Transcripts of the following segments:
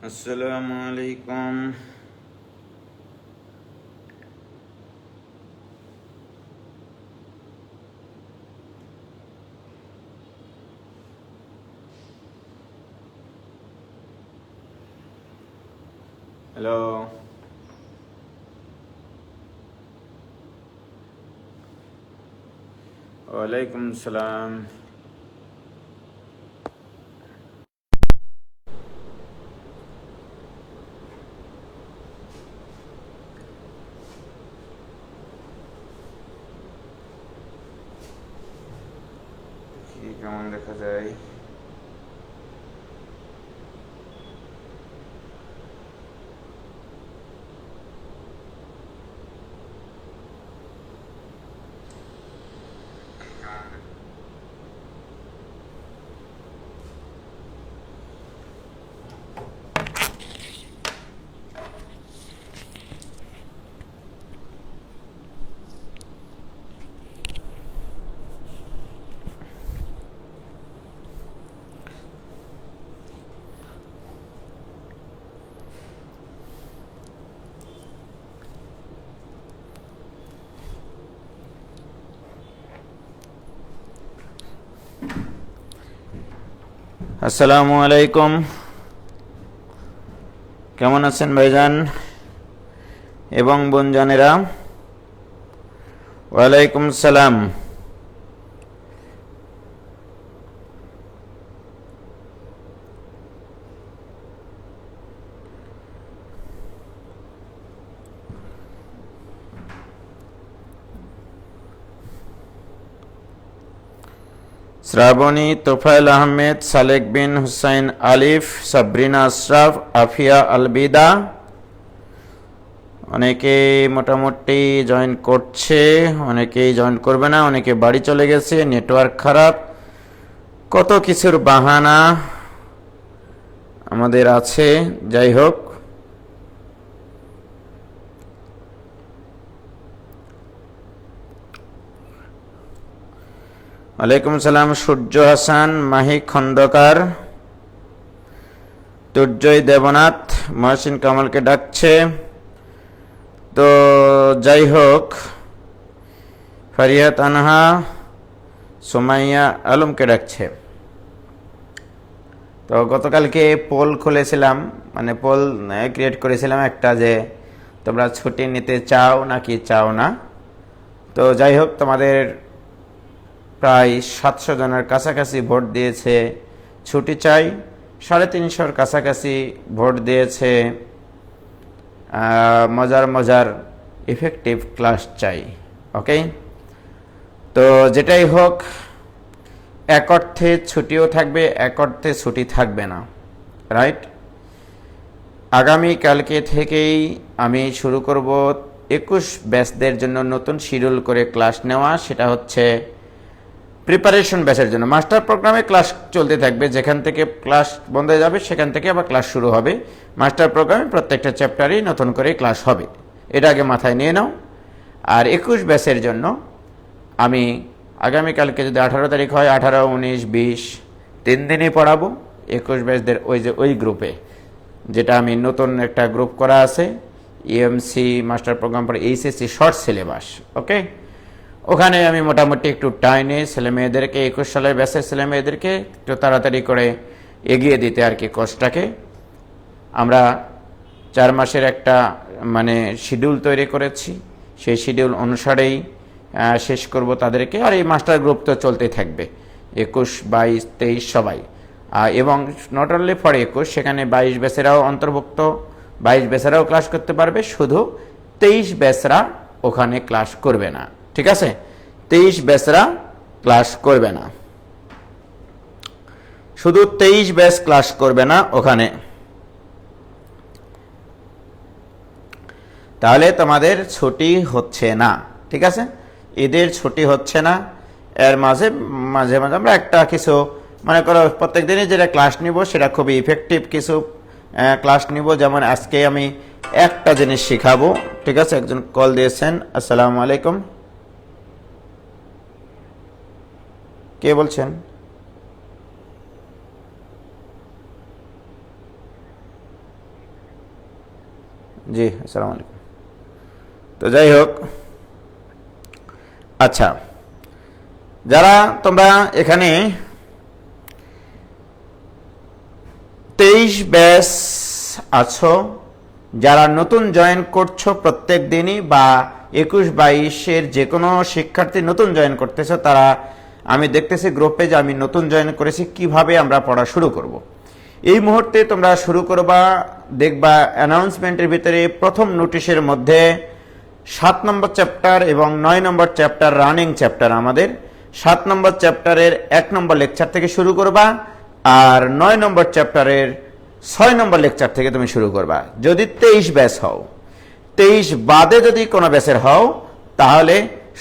আসসালামু আলাইকুম। হ্যালো, ওয়ালাইকুম সালাম। কি কেমন দেখা যায়? আসসালামু আলাইকুম। কেমন আছেন ভাইজান এবং বোনজানেরা? ওয়ালাইকুম সালাম। শ্রাবণী, তোফায়েল আহমেদ, সালেক বিন হুসাইন, আলিফ, সাবরিনা আশরাফ, আফিয়া আলবিদা, অনেকেই মোটামুটি জয়েন করছে, অনেকেই জয়েন করবে না, অনেকে বাড়ি চলে গেছে, নেটওয়ার্ক খারাপ, কত কিছুর বাহানা আমাদের আছে। যাই হোক, ওয়ালাইকুম সালাম। সূর্য হাসান, মাহি খন্দকার, দুর্জয় দেবনাথ, মহসিন কামালকে ডাকছে। তো যাই হোক, ফারিয়া তানহা, সুমাইয়া আলমকে ডাকছে। তো গতকালকে পোল খুলেছিলাম, মানে পোল ক্রিয়েট করেছিলাম একটা, যে তোমরা ছুটি নিতে চাও নাকি চাও না। তো যাই হোক, তোমাদের প্রায় 700 জনের কাছাকাছি ভোট দিয়েছে ছুটি চাই, 350-র কাছাকাছি ভোট দিয়েছে মজার মজার ইফেক্টিভ ক্লাস চাই। ওকে, তো যেটাই হোক, এক অর্থে ছুটিও থাকবে, এক অর্থে ছুটি থাকবে না, রাইট? আগামী কালকে থেকেই আমি শুরু করব 21 ব্যাচদের জন্য নতুন শিডিউল করে ক্লাস নেওয়া। সেটা হচ্ছে প্রিপারেশন ব্যাচের জন্য। মাস্টার প্রোগ্রামে ক্লাস চলতে থাকবে, যেখান থেকে ক্লাস বন্ধ হয়ে যাবে সেখান থেকে আবার ক্লাস শুরু হবে। মাস্টার প্রোগ্রামে প্রত্যেকটা চ্যাপ্টারই নতুন করে ক্লাস হবে, এটা আগে মাথায় নিয়ে নাও। আর 21 ব্যাচের জন্য আমি আগামীকালকে যদি 18 তারিখ হয়, 18, 19, 20 3 দিনই পড়াবো 21 ব্যাচদের ওই গ্রুপে, যেটা আমি নতুন একটা গ্রুপ করা আছে, ইএমসি মাস্টার প্রোগ্রাম পরে এইচএসসি শর্ট সিলেবাস। ওকে, ওখানে আমি মোটামুটি একটু টাইনে ছেলেমেয়েদেরকে, 21 সালের ব্যাচের ছেলেমেয়েদেরকে একটু তাড়াতাড়ি করে এগিয়ে দিতে আর কি কোর্সটাকে। আমরা 4 মাসের একটা মানে শিডিউল তৈরি করেছি, সেই শিডিউল অনুসারেই শেষ করব তাদেরকে। আর এই মাস্টার গ্রুপ তো চলতেই থাকবে, 21, 22, 23 সবাই। এবং নট অনলি ফর 21, সেখানে 22 ব্যাচেরাও অন্তর্ভুক্ত, 22 ব্যাচেরাও ক্লাস করতে পারবে, শুধু 23 ব্যাচরা ওখানে ক্লাস করবে না। ঠিক আছে, 23 ব্যাচরা ক্লাস করবে না, শুধু 23 ব্যাচ ক্লাস করবে না ওখানে। তাহলে তোমাদের ছুটি হচ্ছে না, ঠিক আছে? ঈদের ছুটি হচ্ছে না। এর মাঝে মাঝে মাঝে আমরা একটা কিছু, মনে করো প্রত্যেক দিনই যেটা ক্লাস নিব সেটা খুবই ইফেক্টিভ কিছু ক্লাস নিব। যেমন আজকে আমি একটা জিনিস শিখাবো, ঠিক আছে? একজন কল দিয়েছেন। আসসালামু আলাইকুম, কে বলছেন? জি আসসালামু আলাইকুম। তো যাই হোক, আচ্ছা, যারা তোমরা এখানে 23 ব্যাচ আছো, যারা নতুন জয়েন করছো প্রত্যেক দিনই, বা 21-22-এর যে কোনো শিক্ষার্থী নতুন জয়েন করতেছো, তারা আমি দেখতেছি গ্রুপে যে আমি নতুন জয়েন করেছি, কিভাবে আমরা পড়া শুরু করব। এই মুহূর্তে তোমরা শুরু করবা, দেখবা অ্যানাউন্সমেন্টের ভিতরে প্রথম নোটিশের মধ্যে 7 নম্বর চ্যাপ্টার এবং 9 নম্বর চ্যাপ্টার রানিং চ্যাপ্টার। আমাদের 7 নম্বর চ্যাপ্টারের 1 নম্বর লেকচার থেকে শুরু করবা, আর 9 নম্বর চ্যাপ্টারের 6 নম্বর লেকচার থেকে তুমি শুরু করবা। যদি 23 ব্যাচ হও, 23 বাদে যদি কোনো ব্যাচের হও, তাহলে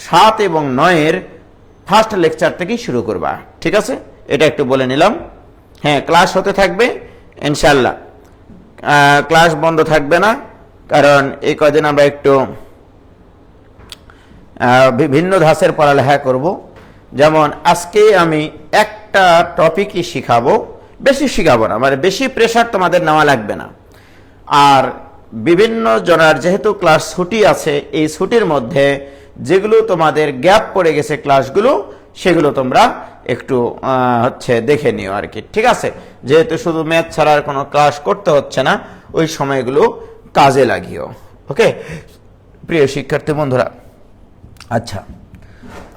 7 এবং 9-এর ফার্স্ট লেকচার থেকেই শুরু করবা। ঠিক আছে, এটা একটু বলে নিলাম। হ্যাঁ, ক্লাস হতে থাকবে ইনশাল্লাহ, ক্লাস বন্ধ থাকবে না, কারণ এই কদিন আমরা একটু বিভিন্ন ধাঁচের পড়ালেখা করব। যেমন আজকে আমি একটা টপিকই শিখাবো, বেশি শিখাবো না, মানে বেশি প্রেশার তোমাদের নেওয়া লাগবে না। আর বিভিন্ন জনের যেহেতু ক্লাস ছুটি আছে, এই ছুটির মধ্যে যেগুলো তোমাদের গ্যাপ পড়ে গেছে ক্লাসগুলো, সেগুলো তোমরা একটু দেখে নিও আর কি। ঠিক আছে, যেহেতু শুধু ম্যাথ ছাড়া আর কোনো ক্লাস করতে হচ্ছে না, ওই সময়গুলো কাজে লাগিও। ওকে প্রিয় শিক্ষার্থী বন্ধুরা, আচ্ছা,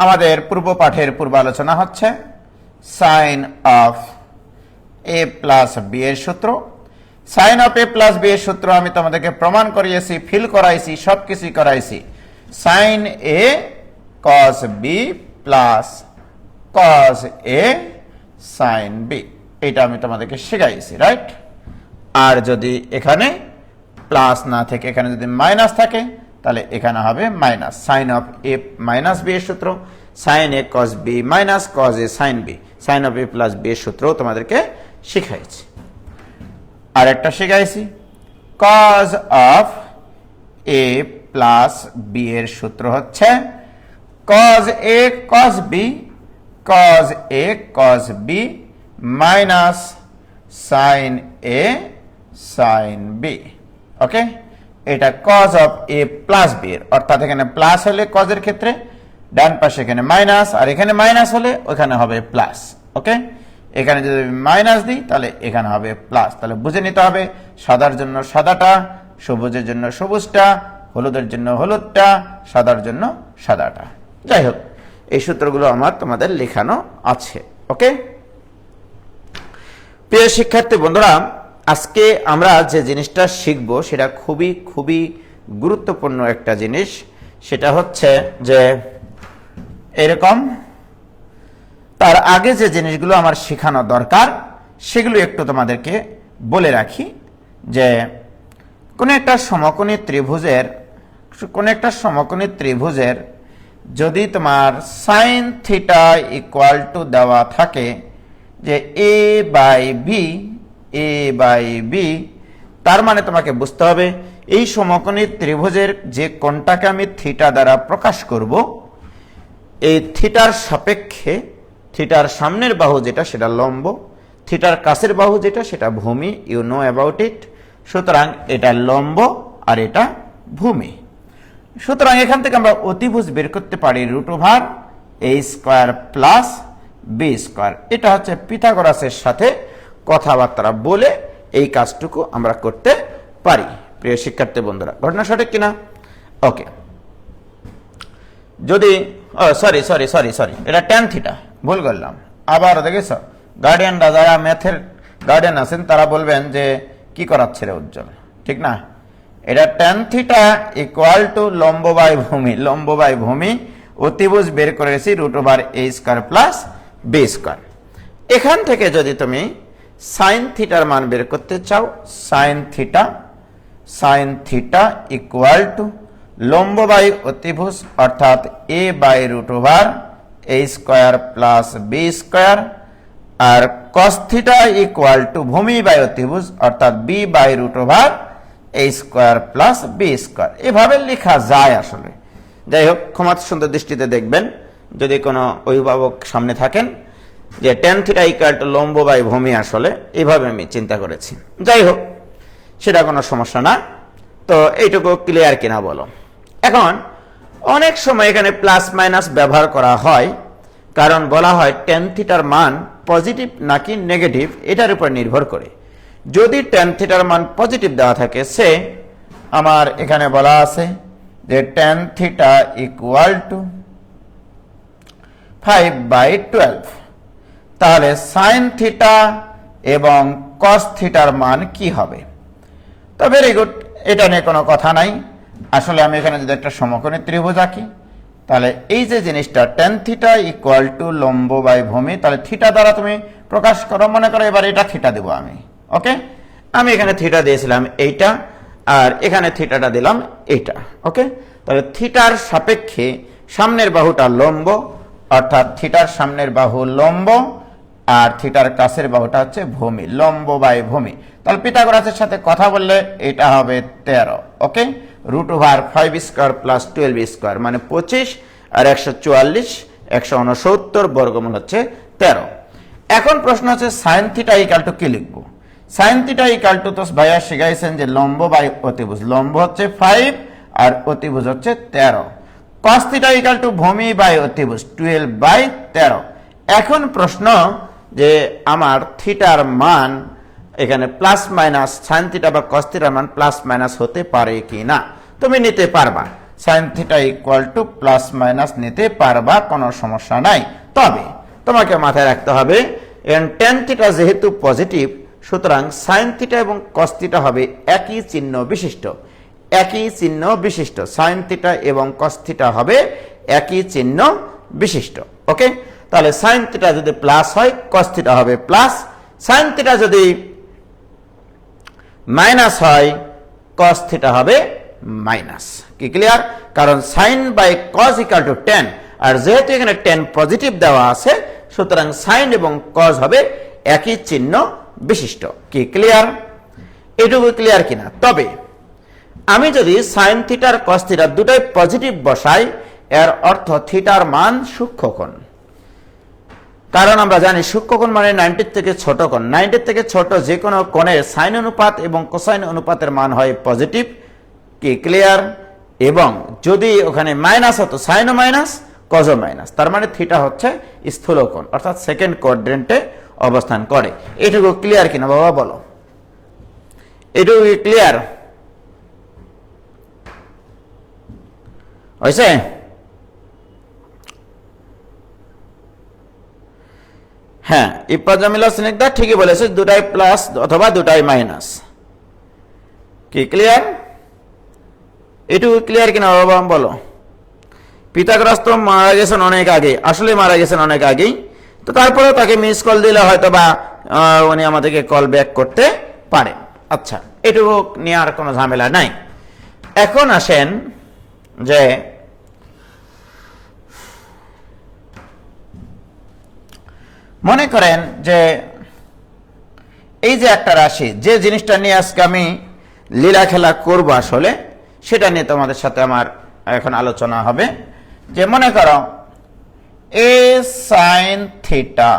আমাদের পূর্ব পাঠের পূর্ব আলোচনা হচ্ছে sine of A plus B এর সূত্র। Sine of A plus B এর সূত্র আমি তোমাদেরকে প্রমাণ করিয়েছি, ফিল করাইছি, সবকিছুই করাইছি। সাইন এ কস বি প্লাস কস এ সাইন বি, এটা আমি তোমাদেরকে শেখাইছি, রাইট? আর যদি এখানে প্লাস না থেকে এখানে যদি মাইনাস থাকে, তাহলে এখানে হবে minus. Sine of A minus B এর সূত্র, sine A cos b minus cos A sine b, sine of A plus B এর সূত্র তোমাদেরকে শিখাইছি। আর একটা শিখাইছি cos of A plus B এর সূত্র হচ্ছে cos a cos b, cos a cos b minus sine a sine b. Okay, এটা cos of A plus B এর, অর্থাৎ এখানে প্লাস হলে কজের ক্ষেত্রে ডান পাশে এখানে মাইনাস, আর এখানে মাইনাস হলে ওখানে হবে প্লাস। ওকে, এখানে যদি মাইনাস দিই তাহলে এখানে হবে প্লাস। তাহলে বুঝে নিতে হবে, সাদার জন্য সাদাটা, সবুজের জন্য সবুজটা, হলুদের জন্য হলুদটা, সাদার জন্য সাদাটা। যাই হোক, এই সূত্রগুলো আমার তোমাদের লেখানো আছে। ওকে প্রিয় শিক্ষার্থী বন্ধুরা, আজকে আমরা যে জিনিসটা শিখব সেটা খুবই খুবই গুরুত্বপূর্ণ একটা জিনিস। সেটা হচ্ছে যে এরকম, তার আগে যে জিনিসগুলো আমার শেখানো দরকার সেগুলো একটু তোমাদেরকে বলে রাখি। যে কোনো একটা সমকোণী ত্রিভুজের যদি তোমার সাইন থিটা ইকুয়াল টু দেওয়া থাকে যে এ বাই বি, তার মানে তোমাকে বুঝতে হবে এই সমকোণী ত্রিভুজের যে কোণটাকে আমি থিটা দ্বারা প্রকাশ করব, এই থিটার সাপেক্ষে থিটার সামনের বাহু যেটা সেটা লম্ব, থিটার কাছের বাহু যেটা সেটা ভূমি। You know about it. সুতরাং এটা লম্ব আর এটা ভূমি। সুতরাং এখান থেকে আমরা অতিভুজ বের করতে পারি √a² প্লাস b²। এটা হচ্ছে পিথাগোরাসের সাথে কথাবার্তা বলে এই কাজটুকু আমরা করতে পারি। প্রিয় শিক্ষার্থী বন্ধুরা, ঘটনা সঠিক কিনা? ওকে, যদি সরি এটা ট্যান থিটা, ভুল করলাম। আবার দেখেছ, গার্ডিয়ানরা যারা ম্যাথের গার্ডিয়ান আছেন তারা বলবেন যে কি করাচ্ছে রে উজ্জ্বল, ঠিক না? এটা ট্যান থিটা ইকুয়াল টু লম্ব বাই ভূমি, অতিভুজ বের করেছি √a² প্লাস b²। এখান থেকে যদি তুমি সাইন থিটার মান বের করতে চাও, সাইন থিটা ইকুয়াল টু লম্ব বাই অতিভুজ অর্থাৎ a by √a² plus b², আর কস থিটা ইকুয়াল টু ভূমি বাই অতিভুজ অর্থাৎ b by √a² plus b²। এভাবে লেখা যায় আসলে। যাই হোক, ক্ষমা সুন্দর দৃষ্টিতে দেখবেন যদি কোনো অভিভাবক সামনে থাকেন, যে ট্যান থিটা ইকুয়াল টু লম্ব বাই ভূমি, আসলে এইভাবে আমি চিন্তা করেছি। যাই হোক, সেটা কোনো সমস্যা না। তো এইটুকু ক্লিয়ার কিনা বলো। এখন অনেক সময় এখানে প্লাস মাইনাস ব্যবহার করা হয়, কারণ বলা হয় tan থিটার মান পজিটিভ নাকি নেগেটিভ এটার উপর নির্ভর করে। যদি tan থিটার মান পজিটিভ দেওয়া থাকে, সে আমার এখানে বলা আছে যে tan থিটা ইকুয়াল টু 5/12, তাহলে sin থিটা এবং cos থিটার মান কি হবে? তো ভেরি গুড, এটা নিয়ে কোনো কথা নাই। আসলে আমি এখানে যদি একটা সমকোণী ত্রিভুজ আঁকি, তাহলে এই যে জিনিসটা tan থিটা ইকুয়াল টু লম্ব বাই ভূমি, তাহলে থিটা দ্বারা তুমি প্রকাশ করো। মনে করো এবার এটা থিটা দেবো আমি, ওকে। আমি এখানে থিটা দিয়েছিলাম এইটা, আর এখানে থিটাটা দিলাম এইটা, ওকে। তাহলে থিটার সাপেক্ষে সামনের বাহুটা লম্ব, অর্থাৎ থিটার সামনের বাহু লম্ব, আর থিটার কাছের বাহুটা হচ্ছে ভূমি, লম্ব বাই ভূমি। তাহলে পিথাগোরাসের সাথে কথা বললে এটা হবে 13, ওকে। √5² প্লাস 12² মানে 25, আর 144, 169 বর্গমূল হচ্ছে 13। এখন প্রশ্ন হচ্ছে সাইন থিটা ইকুয়াল টু কি লিখবো? সাইন থিটা ইকুয়াল টু তো ভাইয়া শিখাইছেন যে লম্ব বাই অতিভুজ, লম্ব হচ্ছে 5 আর অতিভুজ হচ্ছে 13। cos থিটা ইকুয়াল টু ভূমি বাই অতিভুজ 12/13। এখন প্রশ্ন যে আমার থিটার মান এখানে প্লাস মাইনাস সাইন থিটা বা cos থিটার মান প্লাস মাইনাস হতে পারে কি না? তুমি নিতে পারবা, sign theta equal two plus minus নিতে পারবা, কোনো সমস্যা নাই। তবে তোমাকে মাথায় রাখতে হবে tan থিটা যেহেতু পজিটিভ, সুতরাং সাইন থিটা এবং cos থিটা হবে একই চিহ্ন বিশিষ্ট, একই চিহ্ন বিশিষ্ট। সাইন থিটা এবং cos থিটা হবে একই চিহ্ন বিশিষ্ট, ওকে। তাহলে সাইন থিটা যদি প্লাস হয়, cos থিটা হবে প্লাস। সাইন থিটা যদি মাইনাস হয়, cos থিটা হবে মাইনাস। কি ক্লিয়ার? কারণ sine by cos equal to tan, আর যেহেতু এখানে tan পজিটিভ দেওয়া আছে, সুতরাং সাইন এবং cos হবে একই চিহ্ন বিশিষ্ট। কি ক্লিয়ার? এটুকু ক্লিয়ার কিনা? তবে আমি যদি সাইন থিটার cos থিটা দুটাই পজিটিভ বসাই, এর অর্থ থিটার মান সূক্ষ্মকোণ। কারণ আমরা জানি সূক্ষ্মকোণ মানে 90 থেকে ছোট কোণ। 90 থেকে ছোট যে কোনো কোণের সাইন অনুপাত এবং কোসাইন অনুপাতের মান হয় পজিটিভ। কি ক্লিয়ার? এবং যদি ওখানে মাইনাস হতো, সাইনও মাইনাস কজও মাইনাস, তার মানে থিটা হচ্ছে স্থূলকোণ, অর্থাৎ সেকেন্ড কোয়াড্রেন্টে অবস্থান করে। এটুকু ক্লিয়ার কিনা বাবা বলো? এটুকু ক্লিয়ার হয়েছে? হ্যাঁ, ইপ্পাজামিলা সিনেকদা ঠিকই বলেছে, দুটাই প্লাস অথবা দুটাই মাইনাস। কি ক্লিয়ার? এটুকু ক্লিয়ার কিনা বাবা বলো? পিথাগোরাস তো মারা গেছেন অনেক আগে, আসলে মারা গেছেন অনেক আগেই, তো তারপরেও তাকে মিস কল দিলে হয়তো বা উনি আমাদেরকে কল ব্যাক করতে পারে। আচ্ছা, এটুকু নিয়ে আর কোনো ঝামেলা নাই। এখন আসেন যে মনে করেন যে এই যে একটা রাশি, যে জিনিসটা নিয়ে আজকে আমি লীলা খেলা করব, আসলে সেটা নিয়ে তোমাদের সাথে আমার এখন আলোচনা হবে। যে মনে করো a sin theta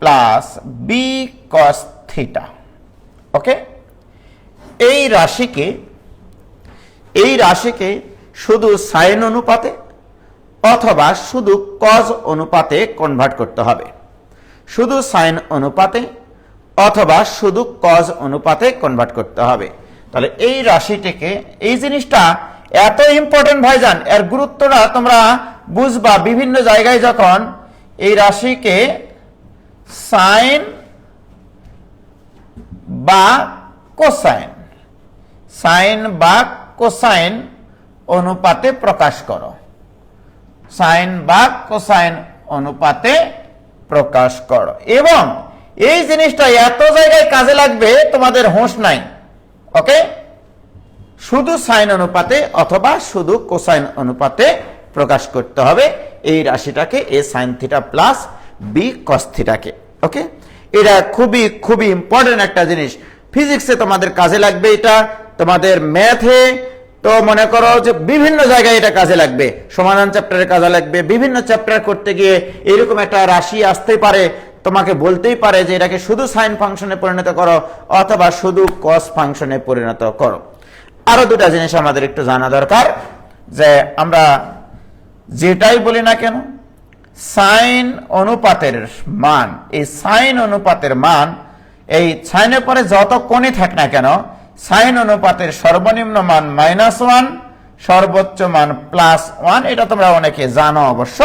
plus b cos theta, okay. এই রাশিকে শুধু সাইন অনুপাতে অথবা শুধু কজ অনুপাতে কনভার্ট করতে হবে। শুধু সাইন অনুপাতে অথবা শুধু কজ অনুপাতে কনভার্ট করতে হবে। তাহলে এই রাশিটিকে, এই জিনিসটা এত ইম্পর্টেন্ট ভাইজান, এর গুরুত্বটা তোমরা বুঝবা বিভিন্ন জায়গায় যখন এই রাশিকে সাইন বা কোসাইন, সাইন বা কোসাইন অনুপাতে প্রকাশ করো, সাইন বা কোসাইন অনুপাতে প্রকাশ করো। এবং এই জিনিসটা এত জায়গায় কাজে লাগবে, তোমাদের হোশ নাই, ওকে। শুধু সাইন অনুপাতে অথবা শুধু কোসাইন অনুপাতে প্রকাশ করতে হবে এই রাশিটাকে, এ সাইন থিটা প্লাস বি কস থিটাকে, ওকে। এটা খুবই খুবই ইম্পর্টেন্ট একটা জিনিস, ফিজিক্সে তোমাদের কাজে লাগবে, এটা তোমাদের ম্যাথে তো মনে করো যে বিভিন্ন জায়গায় এটা কাজে লাগবে, সমাধান চ্যাপ্টারে কাজে লাগবে, বিভিন্ন চ্যাপ্টার করতে গিয়ে এরকম একটা রাশি আসতে পারে তোমাকে বলতেই পারে যে এটাকে শুধু সাইন ফাংশনে পরিণত করো অথবা শুধু কস ফাংশনে পরিণত করো। আরো দুটা জিনিস আমাদের একটু জানা দরকার, যে আমরা যেটাই বলি না কেন সাইন অনুপাতের মান, এই সাইন অনুপাতের মান এই সাইনের পরে যত কোণই থাক না কেন সাইন অনুপাতের সর্বনিম্ন মান -1, সর্বোচ্চ মান +1। এটা তোমরা অনেকে জানো অবশ্য,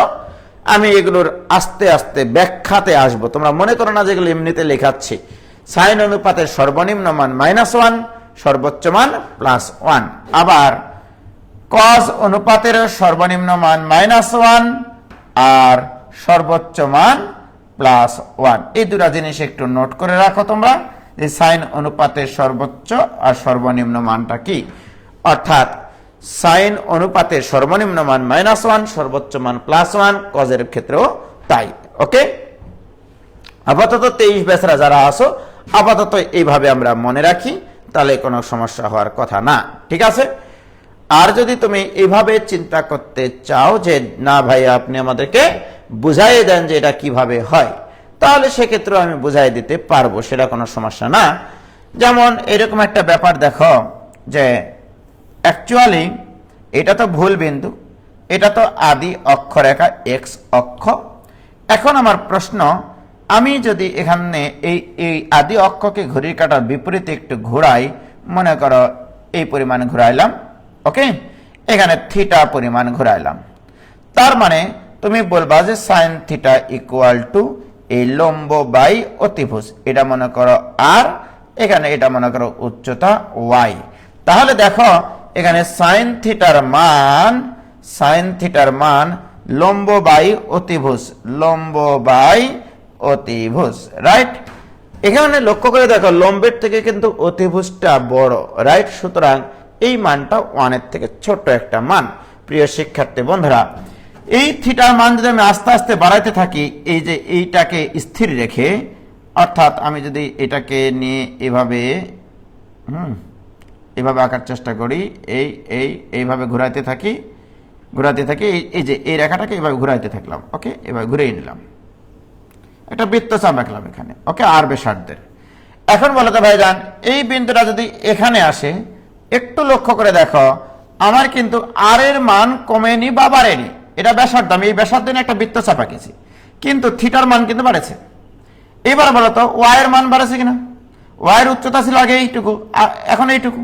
আমি এগুলোর আস্তে আস্তে ব্যাখ্যাতে আসব। তোমরা মনে করো না যেগুলো এমনিতে লেখাচ্ছি। সাইন অনুপাতের সর্বনিম্ন মান -1, সর্বোচ্চ মান +1। আবার কস অনুপাতের সর্বনিম্ন মান -1 আর সর্বোচ্চ মান +1। এই দুটা জিনিস একটু নোট করে রাখো তোমরা, যে সাইন অনুপাতের সর্বোচ্চ আর সর্বনিম্ন মানটা কি। অর্থাৎ সাইন অনুপাতের সর্বনিম্ন মান -1, সর্বোচ্চ মান +1, কজের ক্ষেত্রেও তাই। ওকে, আপাতত 23 ব্যাচরা যারা আসো আপাতত এইভাবে আমরা মনে রাখি, তাহলে কোনো সমস্যা হওয়ার কথা না। ঠিক আছে। আর যদি তুমি এইভাবে চিন্তা করতে চাও যে না ভাই আপনি আমাদেরকে বুঝাই দেন যে এটা কিভাবে হয়, তাহলে সেক্ষেত্রে আমি বুঝাই দিতে পারবো, সেটা কোনো সমস্যা না। যেমন এরকম একটা ব্যাপার দেখো, যে অ্যাকচুয়ালি এটা তো ভুল বিন্দু, এটা তো আদি অক্ষরেখা x অক্ষ। এখন আমার প্রশ্ন, আমি যদি এখানে এই আদি অক্ষকে ঘড়ির কাঁটার বিপরীতে একটু ঘোরাই, মনে করো এই পরিমাণ ঘোরাইলাম, ওকে, এখানে থিটা পরিমাণ ঘোরাইলাম, তার মানে তুমি বলবা যে সাইন থিটা ইকুয়াল টু এই লম্ব বাই অতিভুজ, এটা মনে করো আর এখানে এটা মনে করো উচ্চতা y। তাহলে দেখো এখানে সাইন থিটার মান লম্ব বাই অতিভুজ, লম্ব বাই অতিভুজ, রাইট। এখানে লক্ষ্য করে দেখো লম্বের থেকে কিন্তু অতিভুজটা বড়, রাইট। সুতরাং এই মানটা 1-এর থেকে ছোট একটা মান। প্রিয় শিক্ষার্থী বন্ধুরা, এই থিটার মান যদি আমি আস্তে আস্তে বাড়াইতে থাকি, এই যে এইটাকে স্থির রেখে, অর্থাৎ আমি যদি এটাকে নিয়ে এভাবে এভাবে আঁকার চেষ্টা করি, এইভাবে ঘোরাইতে থাকি, এই যে এই রেখাটাকে এভাবে ঘুরাইতে থাকলাম, ওকে, এভাবে ঘুরিয়ে নিলাম, একটা বৃত্তচাপ আঁকলাম এখানে, ওকে, আর ব্যাসার্ধের। এখন বলো তো ভাইজান, এই বিন্দুটা যদি এখানে আসে, একটু লক্ষ্য করে দেখো আমার কিন্তু আর এর মান কমেনি বা বাড়েনি, এটা ব্যাসার্ধ, আমি এই ব্যাসার্ধ নিয়ে একটা বৃত্তচাপ আঁকেছি, কিন্তু থিটার মান কিন্তু বাড়েছে। এবার বলো তো ওয়াই এর মান বাড়েছে কিনা? ওয়াই এর উচ্চতা ছিল আগে এইটুকু, এখন এইটুকু,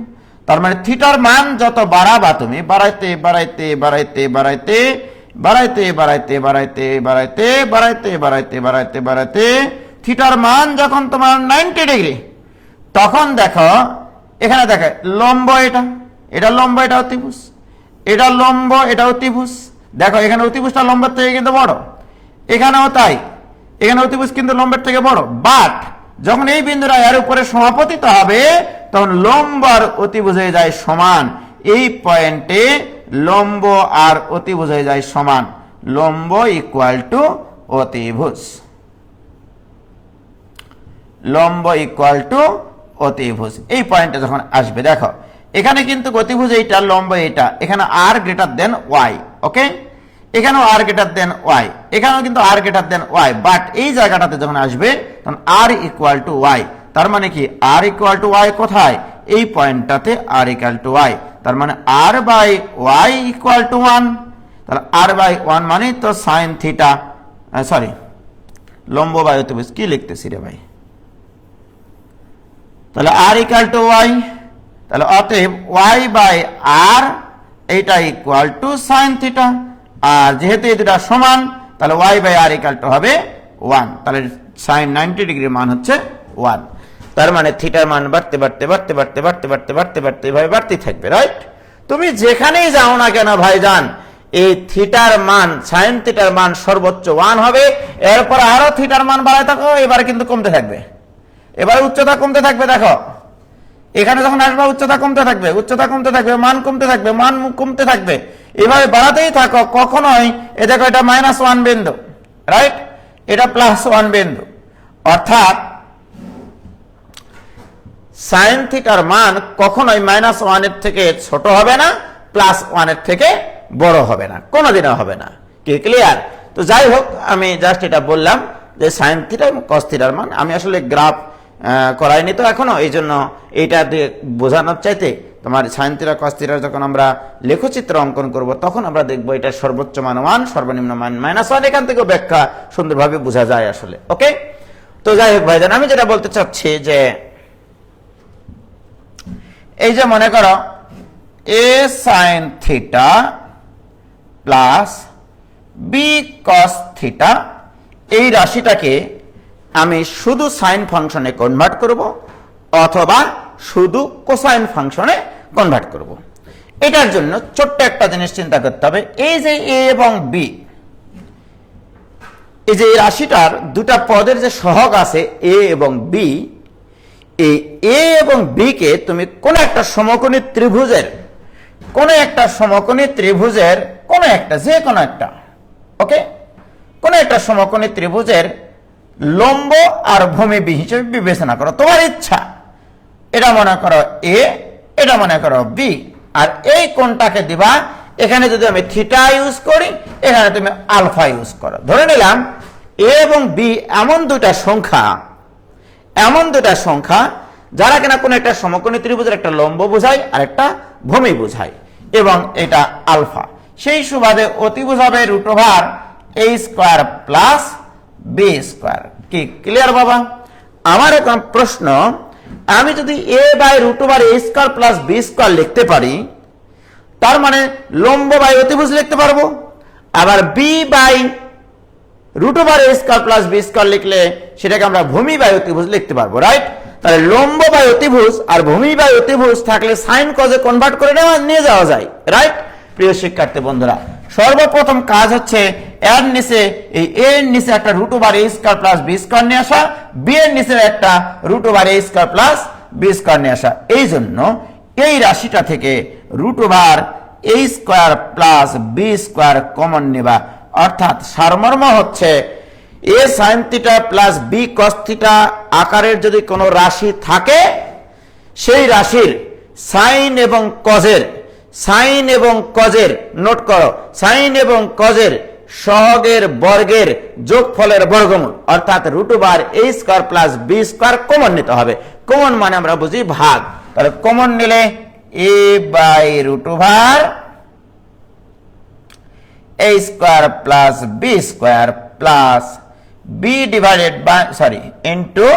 তার মানে থিটার মান যত বাড়াবা তুমি, বাড়াইতে বাড়াইতে বাড়াইতে বাড়াইতে বাড়াইতে বাড়াইতে বাড়াইতে বাড়াইতে বাড়াইতে বাড়াইতে বাড়াইতে বাড়াইতে থিটার মান যখন তোমার 90 ডিগ্রি, তখন দেখো এখানে দেখো লম্ব, এটা লম্ব, এটা অতিভুজ, এটা লম্ব, এটা অতিভুজ। দেখো এখানে অতিভুজটা লম্বের থেকে কিন্তু বড়, এখানেও তাই, এখানে অতিভুজ কিন্তু লম্বের থেকে বড়। বাট যখন এই বিন্দুটা এর উপরে সমাপতিত হবে, তখন লম্ব আর অতিভুজ হয়ে যায় সমান। এই পয়েন্টে লম্ব আর অতিভুজ হয়ে যায় সমান, লম্ব ইকুয়াল টু অতিভুজ, লম্ব ইকুয়াল টু অতিভুজ। এই পয়েন্টে যখন আসবে, দেখো এখানে কিন্তু অতিভুজ এইটা, লম্ব এইটা, এখানে আর গ্রেটার দেন ওয়াই, ওকে, এখানেও আর গ্রেটার দেন ওয়াই, এখানেও কিন্তু আর গ্রেটার দেন ওয়াই। বাট এই জায়গাটাতে যখন আসবে তখন আর ইকুয়াল টু ওয়াই, তার মানে কি আর ইকুয়াল টু ওয়াই কোথায়? এই পয়েন্টটাতে আর ইকুয়াল টু ওয়াই, তার মানে আর বাই ওয়াই ইকুয়াল টু 1। তাহলে আর বাই 1 মানে তো সাইন থিটা, সরি লম্ব বাই অতিভুজ, কি লিখতেছি রে ভাই, তাহলে আর ইকুয়াল টু ওয়াই, তাহলে অতএব ওয়াই বাই আর এইটা ইকুয়াল টু সাইন থিটা। আর যেহেতু এই দুটা সমান, তাহলে Y by R equal to হবে 1, তাহলে সাইন 90 ডিগ্রির মান হচ্ছে 1। তার মানে থিটার মান বাড়তে বাড়তে বাড়তে বাড়তে বাড়তে বাড়তে বাড়তে বাড়তে এভাবে বাড়তে থাকবে, রাইট। তুমি যেখানেই যাও না কেন ভাইজান, এই থিটার মান, সাইন থিটার মান সর্বোচ্চ 1 হবে, এরপর আরো থিটার মান বাড়ায় থাকো, এবারে কিন্তু কমতে থাকবে, এবারে উচ্চতা কমতে থাকবে। দেখো এখানে যখন আসবে উচ্চতা কমতে থাকবে, উচ্চতা কমতে থাকবে, মান কমতে থাকবে, মান কমতে থাকবে, এভাবে বাড়াতেই থাকো। কখনোই এ দেখো এটা -1 বিন্দু, রাইট, এটা +1 বিন্দু, অর্থাৎ সাইন থিটার মান কখনোই -1 এর থেকে ছোট হবে না, +1 এর থেকে বড় হবে না, কোনোদিনও হবে না। কি ক্লিয়ার? তো যাই হোক, আমি জাস্ট এটা বললাম যে সাইন থিটা এবং কস থিটার মান। আমি আসলে গ্রাফ করাইনি তো এখনো, এই জন্য এইটা দিয়ে বোঝানোর চাইতে তোমার সাইন থিটা কস থিটার যখন আমরা লেখচিত্র অঙ্কন করব তখন আমরা দেখবো এটা সর্বোচ্চ মান 1, সর্বনিম্ন মান -1। এখান থেকে ব্যাখ্যা সুন্দরভাবে বোঝা যায় আসলে। ওকে, তো যাই হোক ভাইজান, আমি যেটা বলতে চাচ্ছি যে এই যে মনে করো a sin theta plus b cos theta, এই রাশিটাকে আমি শুধু সাইন ফাংশনে কনভার্ট করব অথবা শুধু কোসাইন ফাংশনে কনভার্ট করব। এটার জন্য ছোট্ট একটা জিনিস চিন্তা করতে হবে, এই যে a এবং b, এই যে এই রাশিটার দুটা পদের যে সহগ আছে a এবং b, এই a এবং b কে তুমি কোন একটা সমকোণী ত্রিভুজের কোন একটা যে কোনো একটা, ওকে, কোন একটা সমকোণী ত্রিভুজের লম্ব আর ভূমি বি হিসেবে বিবেচনা করো, তোমার ইচ্ছা। এটা মনে করো a, এটা মনে করো b, আর এই কোণটাকে দিবা, এখানে যদি আমি থিটা ইউজ করি, এখানে তুমি আলফা ইউজ করো। ধরে নিলাম a এবং b এমন দুটা সংখ্যা যারা কিনা কোন একটা সমকোণী ত্রিভুজের একটা লম্ব বোঝায় আর একটা ভূমি বোঝায়, এবং এটা আলফা। সেই সুবাদে অতিভুজ হবে √a² প্লাস b²। কি ক্লিয়ার বাবা? আমার এখন প্রশ্ন, আমি যদি a/√a² প্লাস b² লিখতে পারি, তার মানে লম্ব বাই অতিভুজ লিখতে পারবো, আবার b/√a² প্লাস b² লিখলে সেটাকে আমরা ভূমি বাই অতিভুজ লিখতে পারবো, রাইট? তাহলে লম্ব বাই অতিভুজ আর ভূমি বাই অতিভুজ থাকলে সাইন কজে কনভার্ট করে নিয়ে যাওয়া যায়, রাইট? প্রিয় শিক্ষার্থী বন্ধুরা, সর্বপ্রথম কাজ হচ্ছে এর নিচে এই a এর নিচে একটা √a² প্লাস b² নিয়ে আসা, b এর নিচে একটা √a² প্লাস b² নিয়ে আসা। এই জন্য এই রাশিটা থেকে √a² প্লাস b² কমন নেবা, অর্থাৎ সারমর্ম হচ্ছে a sin theta plus b cos theta আকারের যদি কোনো রাশি থাকে, সেই রাশির সাইন এবং কজের নোট করো, সাইন এবং কজের সহগের বর্গের যোগফলের বর্গমূল, অর্থাৎ √a² প্লাস b² কমন নিতে হবে। কমন মানে আমরা বুঝি ভাগ, তাহলে কমন নিলে a/√a² plus b² plus b divided by into,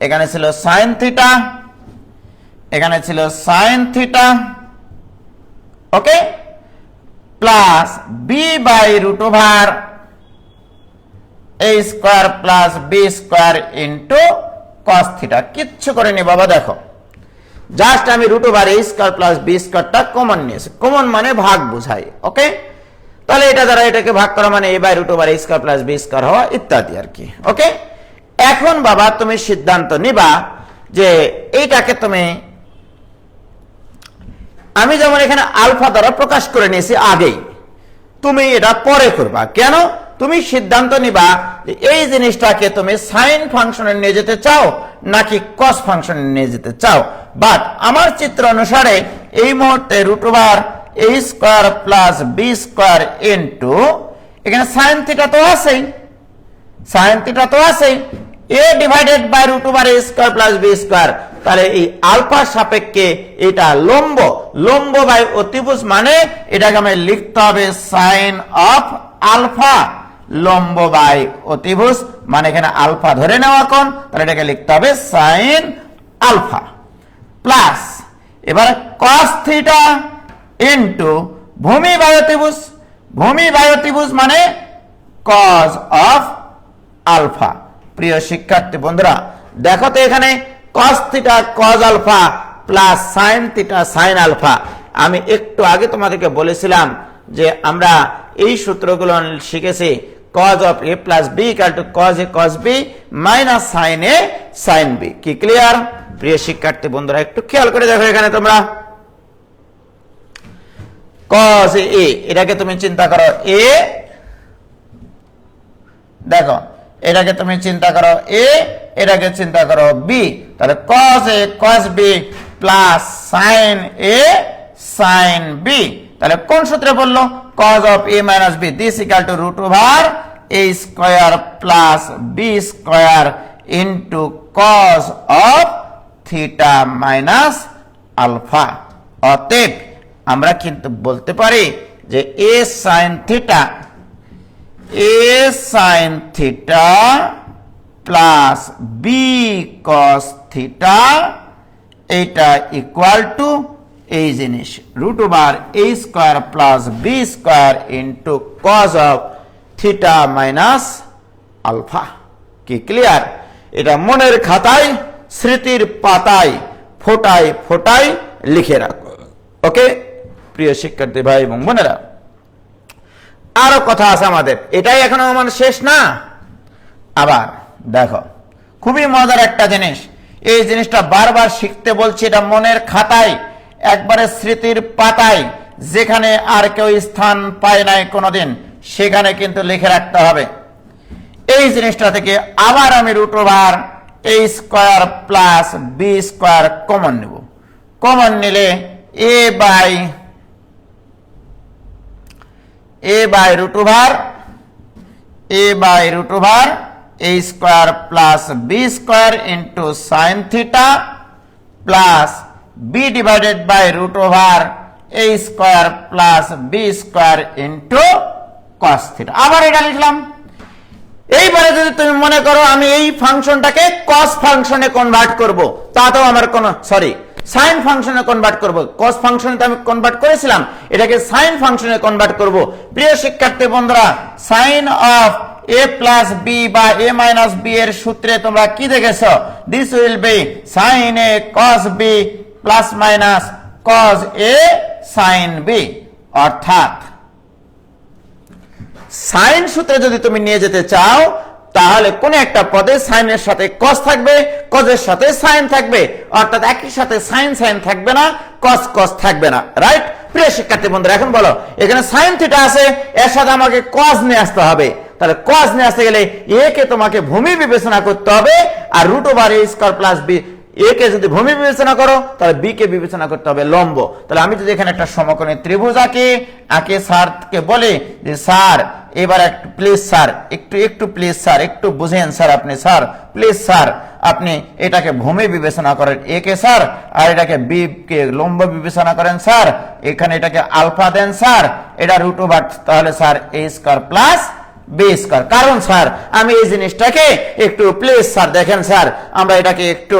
এখানে ছিল sine theta, okay, plus b/√a² plus b² into cos theta. কিচ্ছু করিনি বাবা, দেখো জাস্ট আমি √a² প্লাস b²টা কমন নিয়েছি। কমন মানে ভাগ বোঝায়, ওকে। তাহলে এটা দ্বারা এটাকে ভাগ করা মানে a/√a² প্লাস b² হওয়া ইত্যাদি আর কি, ওকে। এখন বাবা তুমি সিদ্ধান্ত নিবা যে এইটাকে আমি যেমন এখানে আলফা দ্বারা প্রকাশ করে নিয়েছি আগেই, তুমি এটা পরে করবা। কেন? তুমি সিদ্ধান্ত নিবা যে এই জিনিসটাকে তুমি সাইন ফাংশনে নিয়ে যেতে চাও নাকি কস ফাংশনে নিয়ে যেতে চাও। বাট আমার চিত্র অনুসারে এই মুহূর্তে √a² প্লাস b² ইন্টু, এখানে সাইন থিটা তো আছেই, a divided by √a² plus b²। তাহলে এই আলফার সাপেক্ষে এটা লম্ব বাই অতিভুজ, মানে এটাকে আমি লিখতে হবে সাইন অফ আলফা, লম্ব বাই অতিভুজ মানে এখানে আলফা ধরে নেওয়া কোণ, তাহলে এটাকে লিখতে হবে সাইন আলফা, প্লাস এবার cos থিটা ইন্টু ভূমি বাই অতিভুজ মানে cos অফ আলফা। প্রিয় শিক্ষার্থী বন্ধুরা, দেখো তো এখানে cos theta cos alpha plus sin theta sin alpha. আমি একটু আগে তোমাদেরকে বলেছিলাম যে আমরা এই সূত্রগুলো শিখেছি, cos of a plus b equal to cos a cos b minus sin a sin b। কি ক্লিয়ার? প্রিয় শিক্ষার্থী বন্ধুরা, একটু খেয়াল করে দেখো, এখানে তোমরা cos a, এটাকে তুমি চিন্তা করো a, দেখো এটাকে তুমি চিন্তা করো a, এটাকে চিন্তা করো b, তাহলে cos a cos b plus sin a sin b। তাহলে কোন সূত্রে বললো? cos of a minus b, this equal to a square plus B square into cos of theta minus alpha. অতএব আমরা কিন্তু বলতে পারি যে a sine theta plus b cos theta এটা ইকুয়াল টু এই জিনিস root over A square plus B square into cos of theta minus alpha. কি ক্লিয়ার? এটা মনের খাতায় স্মৃতির পাতায় ফোটায় ফোটায় লিখে রাখো। ওকে প্রিয় শিক্ষার্থী ভাই এবং বোনেরা, আরো কথা আছে আমাদের, এটাই এখনো আমার শেষ না। আবার দেখো খুবই মজার একটা জিনিস, এই জিনিসটা বারবার শিখতে বলছি, এটা মনের খাতায় একবারে স্মৃতির পাতায় যেখানে আর কেউ স্থান পায় নাই কোনোদিন সেখানে কিন্তু লিখে রাখতে হবে। এই জিনিসটা থেকে আবার আমি রুট ওভার এ square plus B square common নেব। কমন নিলে a by root over A square plus B square into sine theta plus B divided by root over A square plus B square into cos theta. আবার এটা লিখলাম। এইবারে যদি তুমি মনে করো আমি এই ফাংশনটাকে কস ফাংশনে কনভার্ট করব, তাতেও আমার কোনো সাইন ফাংশনে কনভার্ট করব। কস ফাংশনে তো আমি কনভার্ট করেছিলাম, এটাকে সাইন ফাংশনে কনভার্ট করব। প্রিয় শিক্ষার্থী বন্ধুরা, sine of a plus B বা a মাইনাস বি এর সূত্রে তোমরা কি দেখেছো? This will be sine a cos b plus minus cos a sine b। অর্থাৎ সাইন সূত্রে যদি তুমি নিয়ে যেতে চাও তাহলে কোন একটা পদে সাইনের সাথে কস থাকবে, কজের সাথে সাইন থাকবে, অর্থাৎ একই সাথে সাইন থাকবে না, কস থাকবে না। রাইট? প্রিয় শিক্ষার্থী বন্ধুরা, এখন বলো এখানে সাইন থিটা আছে, এর সাথে আমাকে কস নিয়ে আসতে হবে। তাহলে কস নিয়ে আসতে গেলে এ কে তোমাকে ভূমি বিবেচনা করতে হবে, আর রুট ওভার এ স্কয়ার প্লাস বি, এ কে যদি ভূমি বিবেচনা করো তাহলে বি কে বিবেচনা করতে হবে লম্ব। তাহলে আমি যদি এখানে একটা সমকোণী ত্রিভুজ আঁকে স্যারকে বলে যে স্যার এবার একটু প্লিজ স্যার একটু প্লিজ স্যার একটু বুঝেন স্যার, আপনি স্যার প্লিজ স্যার আপনি এটাকে ভূমি বিবেচনা করেন এ কে স্যার, আর এটাকে বি কে লম্ব বিবেচনা করেন স্যার, এখানে এটাকে আলফা দেন স্যার, এটা রুট ওভার তাহলে স্যার এ স্কয়ার প্লাস বি স্কয়ার। কারণ স্যার আমি এই জিনিসটাকে একটু প্লিজ স্যার দেখেন স্যার আমরা এটাকে একটু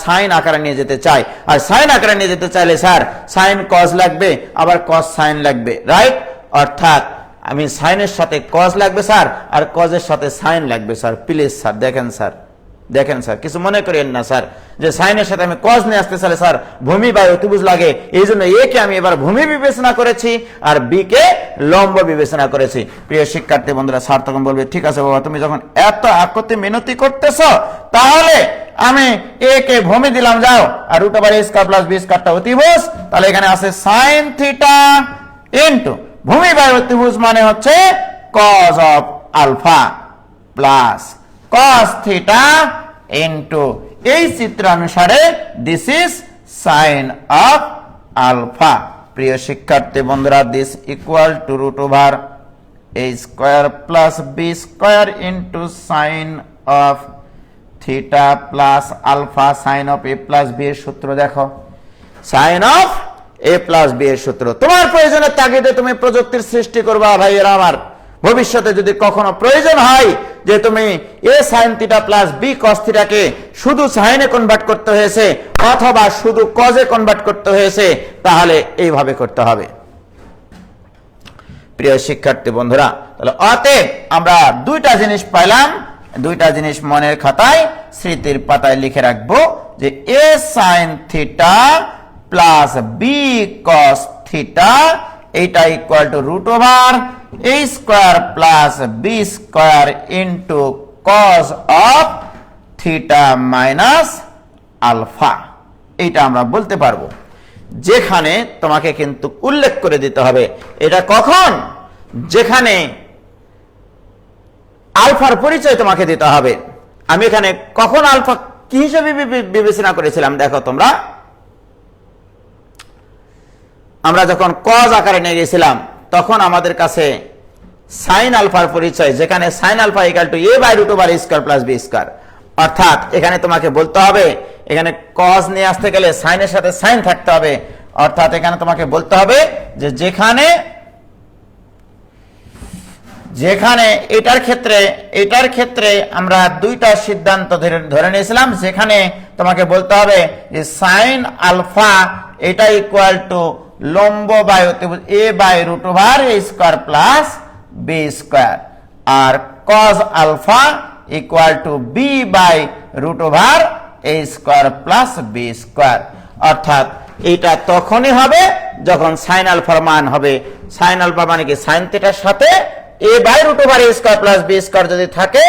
সাইন আকারে নিয়ে যেতে চাই, আর সাইন আকারে নিয়ে যেতে চাইলে স্যার সাইন কস লাগবে আবার কস সাইন লাগবে। রাইট? অর্থাৎ আমি সাইনের সাথে কস লাগবে স্যার আর কজের সাথে সাইন লাগবে স্যার, প্লিজ স্যার দেখেন স্যার কিছু মনে করেন না স্যার, যে সাইনের সাথে আমি কস নিয়ে আসতে চাইলে স্যার ভূমি বা অতিভুজ লাগে, এই জন্য এ কে আমি এবার ভূমি বিবেচনা করেছি আর বি কে লম্ব বিবেচনা করেছি। প্রিয় শিক্ষার্থী বন্ধুরা, স্যার তখন বলবে ঠিক আছে বাবা, তুমি যখন এত আকতি মিনতি করতেছ তাহলে আমি এ কে ভূমি দিলাম, যাও, আর রুট ওভার এ স্কয়ার প্লাস বি স্কয়ারটা অতিভুজ, তাহলে এখানে আছে সাইন থিটা ইনটু ভূমি বাই অতিভুজ মানে হচ্ছে cos of alpha plus cos theta into এই চিত্রানুসারে this is sine of alpha. প্রিয় শিক্ষার্থী বন্ধুরা, this equal to root over A square plus B square into sine of theta plus alpha. Sine of A plus B এর সূত্র দেখো, sine of A plus B এর সূত্র। তোমার প্রয়োজনের তাগিদে তুমি প্রযুক্তির সৃষ্টি করবা ভাইয়েরা আমার। ভবিষ্যতে যদি কখনো প্রয়োজন হয় যে তুমি a sine theta plus b কস থিটাকে শুধু সাইনে কনভার্ট করতে হয়েছে অথবা শুধু কজে কনভার্ট করতে হয়েছে, তাহলে এইভাবে করতে হবে। প্রিয় শিক্ষার্থী বন্ধুরা, তাহলে অতএব আমরা দুইটা জিনিস পাইলাম, দুইটা জিনিস মনের খাতায় স্মৃতির পাতায় লিখে রাখবো যে a sine theta plus b cos theta এটা equal to root over A square plus B square into cos of theta minus alpha. এটা আমরা বলতে পারবো, যেখানে তোমাকে কিন্তু উল্লেখ করে দিতে হবে এটা কখন, যেখানে আলফার পরিচয় তোমাকে দিতে হবে। আমি এখানে কখন আলফা কি হিসেবে বিবেচনা করেছিলাম দেখো তোমরা, আমরা যখন কজ আকারে নিয়ে গেছিলাম তখন আমাদের কাছে সাইন আলফার পরিচয়, যেখানে sine alpha equal to a by root over a square plus b square. অর্থাৎ এখানে তোমাকে বলতে হবে, এখানে cos নিয়ে আসতে গেলে সাইনের সাথে সাইন থাকতে হবে। অর্থাৎ এখানে তোমাকে বলতে হবে যে যেখানে এটার ক্ষেত্রে আমরা দুইটা সিদ্ধান্ত ধরে নিয়েছিলাম, যেখানে তোমাকে বলতে হবে যে সাইন আলফা এটা ইকুয়াল টু লম্ব বাই অতিভুজ a by root over a square plus b square, আর cos alpha equal to b by root over a square plus b square. অর্থাৎ এটা তখনই হবে যখন সাইন আলফার মান হবে, সাইন আলফা মানে কি সাইন থিটার সাথে a by root over a square plus b square যদি থাকে,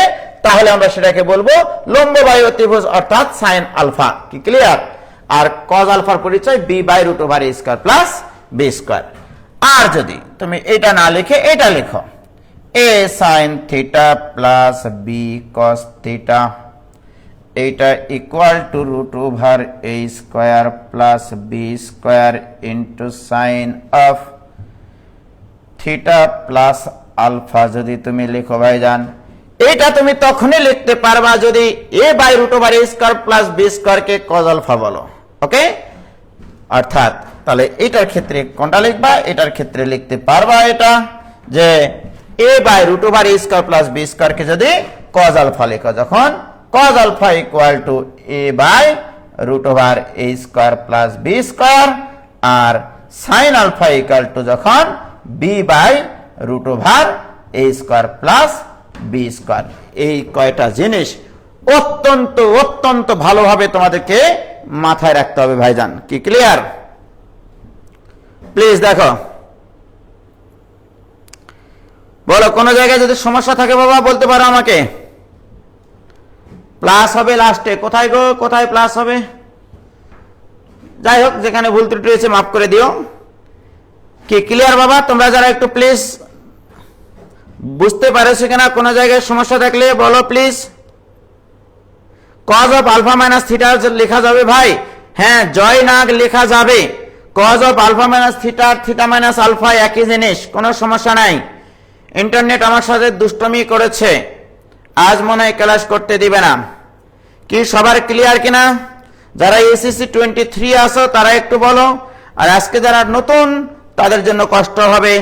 তাহলে আমরা সেটাকে বলবো লম্ব বাই অতিভুজ অর্থাৎ সাইন আলফা। কি ক্লিয়ার? আর cos আলফার পরিচয় b by root over a square plus b square. আর যদি তুমি এটা না লিখে এটা লিখো, a sin theta plus b cos theta এটা equal to root over a square plus b square into sine of theta plus alpha যদি তুমি লিখো ভাইজান, এটা তুমি তখনই লিখতে পারবা যদি a by root over a square plus b square কে cos আলফা বলো। ওকে, অর্থাৎ তাহলে এটার ক্ষেত্রে কোনটা লিখবা? এটার ক্ষেত্রে লিখতে পারবা এটা যে a by root over a square plus b square কে যদি cos আলফা লেখো, যখন cos alpha equal to a by root over a square plus b square, আর sin আলফা ইকুয়াল টু যখন b by root over a square plus b square. এই কয়টা জিনিস অত্যন্ত অত্যন্ত ভালোভাবে তোমাদেরকে মাথায় রাখতে হবে ভাইজান। কি ক্লিয়ার? প্লিজ দেখো, বলো কোন জায়গায় যদি সমস্যা থাকে বাবা বলতে পারো আমাকে। প্লাস হবে লাস্টে, কোথায় গো কোথায় প্লাস হবে? যাই হোক, যেখানে ভুল ত্রুটি হয়েছে মাফ করে দিও। কি ক্লিয়ার বাবা? তোমরা যারা একটু প্লিজ বুঝতে পারছো কিনা, কোন জায়গায় সমস্যা থাকলে বলো please. cos of alpha minus theta লেখা যাবে ভাই? হ্যাঁ, জয় নাগ লেখা যাবে। cos of alpha minus theta, theta minus alpha একই জিনিস, কোনো সমস্যা নাই। ইন্টারনেট আমার সাথে দুষ্টমি করেছে, আজ মনে হয় ক্লাস করতে দিবে না। কি সবার ক্লিয়ার কিনা? যারা এসএসসি 23 আসো তারা একটু বলো, আর আজকে যারা নতুন তাদের জন্য কষ্ট হবে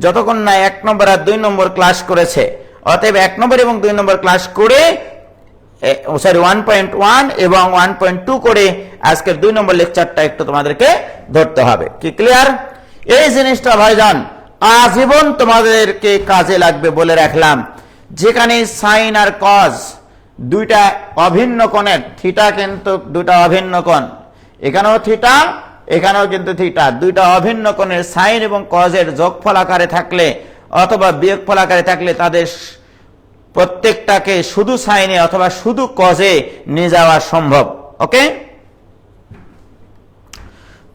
যতক্ষণ না 1 নম্বর আর 2 নম্বর ক্লাস করেছে। অতএব 1 নম্বর এবং 2 নম্বর ক্লাস করে 1.1 এবং 1.2 করে আজকের 2 নম্বর লেকচারটা একটু তোমাদেরকে ধরতে হবে। কি ক্লিয়ার? এই জিনিসটা ভাইজান আজীবন তোমাদেরকে কাজে লাগবে বলে রাখলাম। যেখানে সাইন আর কজ দুইটা অভিন্ন কোণের, থিটা কিন্তু দুইটা অভিন্ন কোণ, এখানেও থিটা এখানেও কিন্তু থিটা, দুইটা অভিন্ন কোণের সাইন এবং কজের যোগফল আকারে থাকলে অথবা বিয়োগফল আকারে থাকলে তাদের প্রত্যেকটাকে শুধু সাইনে অথবা শুধু কজে নিয়ে যাওয়া সম্ভব। ওকে,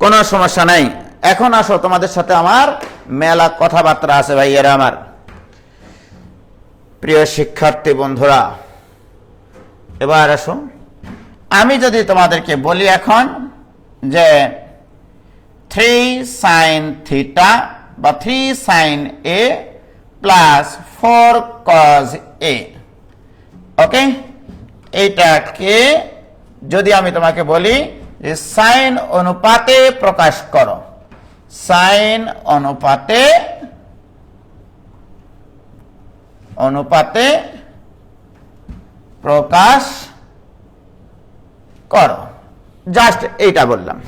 কোনো সমস্যা নাই। এখন আসো, তোমাদের সাথে আমার মেলা কথাবার্তা আছে ভাইয়েরা আমার। প্রিয় শিক্ষার্থী বন্ধুরা, এবার আসো, আমি যদি তোমাদেরকে বলি এখন যে 3 sin থিটা বা 3 sin a plus 4 cos a, ওকে, এইটাকে যদি আমি তোমাকে বলি যে সাইন অনুপাতে প্রকাশ করো, সাইন অনুপাতে প্রকাশ করো, জাস্ট এইটা বললাম,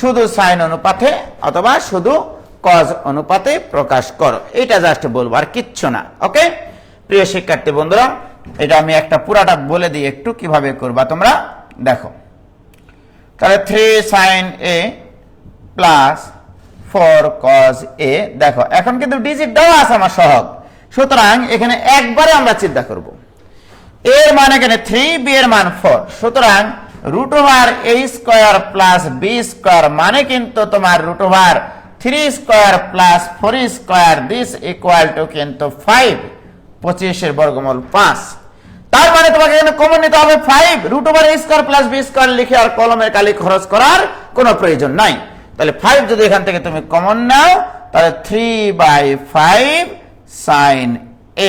শুধু সাইন অনুপাতে অথবা শুধু কজ অনুপাতে প্রকাশ করো, এটা জাস্ট বলবো, আর কিচ্ছু না। ওকে প্রিয় শিক্ষার্থী বন্ধুরা, এটা আমি একটা পুরাটা বলে দিই একটু কিভাবে করবা তোমরা দেখো। তাহলে 3 sin a plus 4 cos a, দেখো এখন কিন্তু ডিজিট দেওয়া আছে আমার সহগ, সুতরাং এখানে একবারে আমরা চিন্তা করব। এর মান এখানে 3, b এর মান 4, সুতরাং root over a square plus b square মানে কিন্তু তোমার root over 3 square plus 4 square, this equal to কিন্তু 5, 25 এর বর্গমূল 5। তার মানে তোমাকে এখানে কমন নিতে হবে 5, root over a square plus b square লিখে আর কলমের কালি খরচ করার কোনো প্রয়োজন নাই। তাহলে 5 যদি এখান থেকে তুমি কমন নাও তাহলে 3/5 sine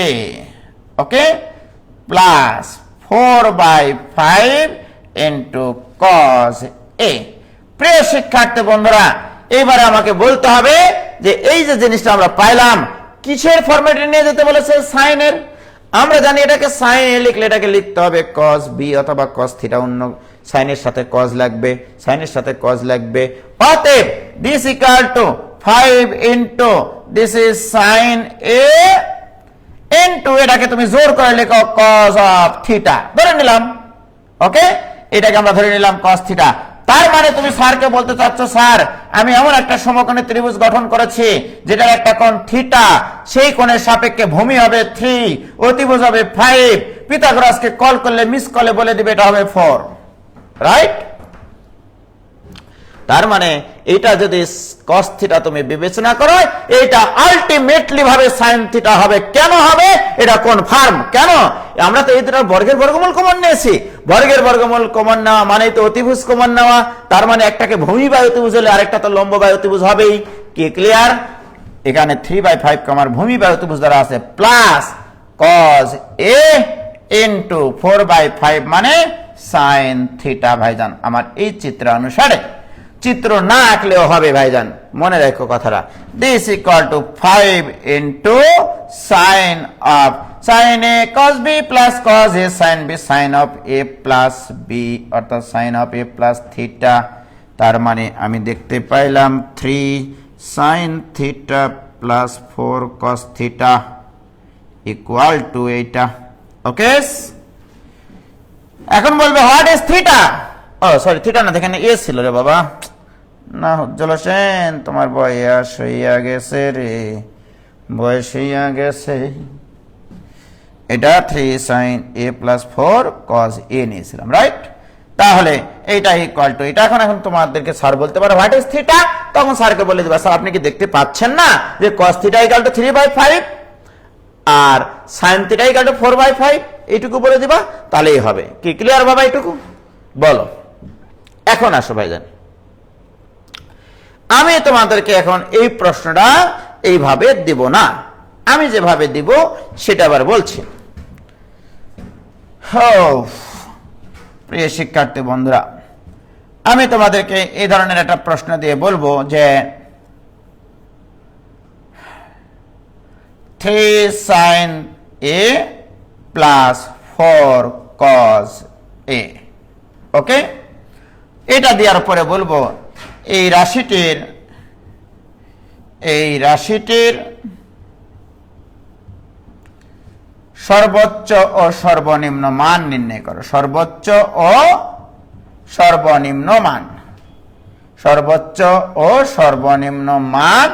A, okay, plus 4/5 into cos A. প্রিয় শিক্ষার্থী বন্ধুরা, এবারে আমাকে বলতে হবে যে এই যে জিনিসটা আমরা পাইলাম কিসের ফরম্যাটে নিয়ে যেতে বলেছে, সাইনের। আমরা জানি এটাকে সাইন এ লিখলে এটাকে লিখতে হবে কজ বি অথবা কজ থিটা, অন্য সাইনের সাথে কজ লাগবে, সাইনের সাথে কজ লাগবে। অতএব this equal to 5 into this is sine A into এটাকে তুমি জোর করে লেখো কজ অফ থিটা, ধরে নিলাম। ওকে, এটাকে আমরা ধরে নিলাম কজ থিটা। তার মানে তুমি স্যারকে বলতে চাচ্ছ, স্যার আমি এমন একটা সমকোণী ত্রিভুজ গঠন করেছি যেটার একটা কোণ থিটা, সেই কোণের সাপেক্ষে ভূমি হবে 3, অতিভুজ হবে 5, পিথাগোরাসকে কল করলে মিস কলে বলে দিবে এটা হবে 4, রাইট? তার মানে এটা যদি cos থিটা তুমি বিবেচনা করো, এটা আলটিমেটলি ভাবে sin থিটা হবে। কেন হবে এটা কনফার্ম? কেন? আমরা তো এই দুটার বর্গের বর্গমূল কমন নিয়েছি। বর্গের বর্গমূল কমন নেওয়া মানেই তো অতিভুজ কমন নেওয়া। তার মানে একটাকে ভূমি বাই অতিভুজ হলে আরেকটা তো লম্ব বাই অতিভুজ হবেই। কি ক্লিয়ার? এখানে 3/5 কমার ভূমি বাই অতিভুজ দ্বারা আছে, প্লাস cos a ইন্টু 4/5 মানে sin থিটা। ভাইজান আমার এই চিত্র অনুসারে, চিত্র না আঁকলেও হবে ভাইজান, মনে রাখো কথাটা। This equal to 5 into sine of sine A cos b plus cos A sine b sine of A plus b, অর্থাৎ sine of A plus theta. তার মানে আমি দেখতে পাইলাম 3 sine theta plus 4 cos theta equal to এইটা। Okay, এখন বলবে what is theta? Oh sorry, theta না, এখানে এ ছিল রে বাবা। না উজ্জ্বল সেন, তোমার বয়স হইয়া গেছে রে, বয়স হইয়া গেছে। এটা 3 sine A plus 4 cos A নিয়েছিলাম, রাইট? তাহলে এইটা ইকুয়াল টু এটা। এখন তোমাদেরকে স্যার বলতে পারে হোয়াট ইজ থিটা, তখন স্যারকে বলে দিবা, স্যার আপনি কি দেখতে পাচ্ছেন না যে কজ থিটা ইকুয়াল টু 3/5 আর সাইন থিটা ইকুয়াল টু 4/5, এইটুকু বলে দিবা, তাহলেই হবে। কি ক্লিয়ার বাবা? এইটুকু বলো। এখন আসো ভাইজান, আমি তোমাদেরকে এখন এই প্রশ্নটা এইভাবে দিব না, আমি যেভাবে দিব সেটা আবার বলছি। প্রিয় শিক্ষার্থী বন্ধুরা, আমি তোমাদেরকে এই ধরনের একটা প্রশ্ন দিয়ে বলবো যে 3 sine A plus 4 cos a, okay? এটা দেওয়ার পরে বলবো এই রাশিটির সর্বোচ্চ ও সর্বনিম্ন মান নির্ণয় করো। সর্বোচ্চ ও সর্বনিম্ন মান, সর্বোচ্চ ও সর্বনিম্ন মান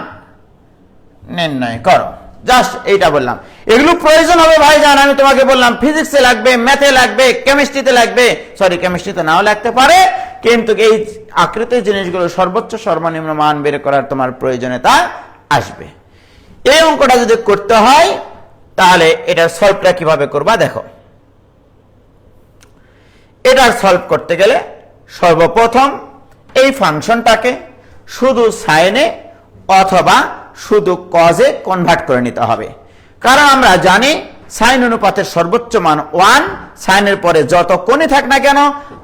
নির্ণয় করো। জাস্ট এইটা বললাম। এগুলো প্রয়োজন হবে ভাইজান, আমি তোমাকে বললাম ফিজিক্সে লাগবে, ম্যাথে লাগবে, কেমিস্ট্রিতে লাগবে। সরি, কেমিস্ট্রিতে নাও লাগতে পারে, কিন্তু এই আকৃতির জিনিসগুলো সর্বোচ্চ সর্বনিম্ন মান বের করার তোমার প্রয়োজনীয়তা আসবে। এই অঙ্কটা যদি করতে হয় তাহলে এটা সলভটা কিভাবে করবা দেখো। এটা সলভ করতে গেলে সর্বপ্রথম এই ফাংশনটাকে শুধু সাইনে অথবা শুধু কজে কনভার্ট করে নিতে হবে। কারণ আমরা জানি সাইন অনুপাতের সর্বোচ্চ মান 1, সাইনের পরে যত কোণই থাক না কেন,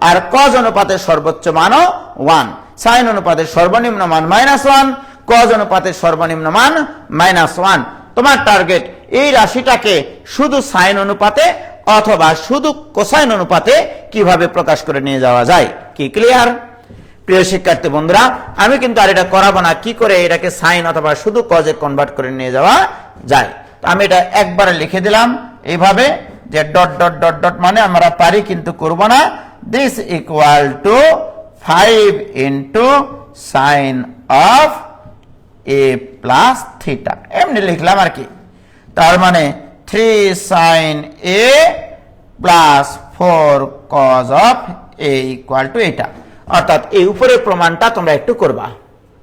আর কজ অনুপাতের সর্বোচ্চ মানও 1। সাইন অনুপাতের সর্বনিম্ন মান -1, কজ অনুপাতের সর্বনিম্ন মান -1। তোমার টার্গেট এই রাশিটাকে শুধু সাইন অনুপাতে অথবা শুধু কোসাইন অনুপাতে কিভাবে প্রকাশ করে নিয়ে যাওয়া যায়। কি ক্লিয়ার? প্রিয় শিক্ষার্থী বন্ধুরা, আমি কিন্তু আর এটা করাবো না কি করে এটাকে সাইন অথবা শুধু কজে কনভার্ট করে নিয়ে যাওয়া যায়। তো আমি এটা একবারে লিখে দিলাম এইভাবে যে ডট ডট ডট ডট, মানে আমরা পারি কিন্তু করব না। This equal to 5 into sine of A plus theta, এমনি লিখলাম আর কি। তার মানে 3 sine A plus 4 cos of A equal to এটা। অর্থাৎ এই উপরের প্রমাণটা তোমরা একটু করবা।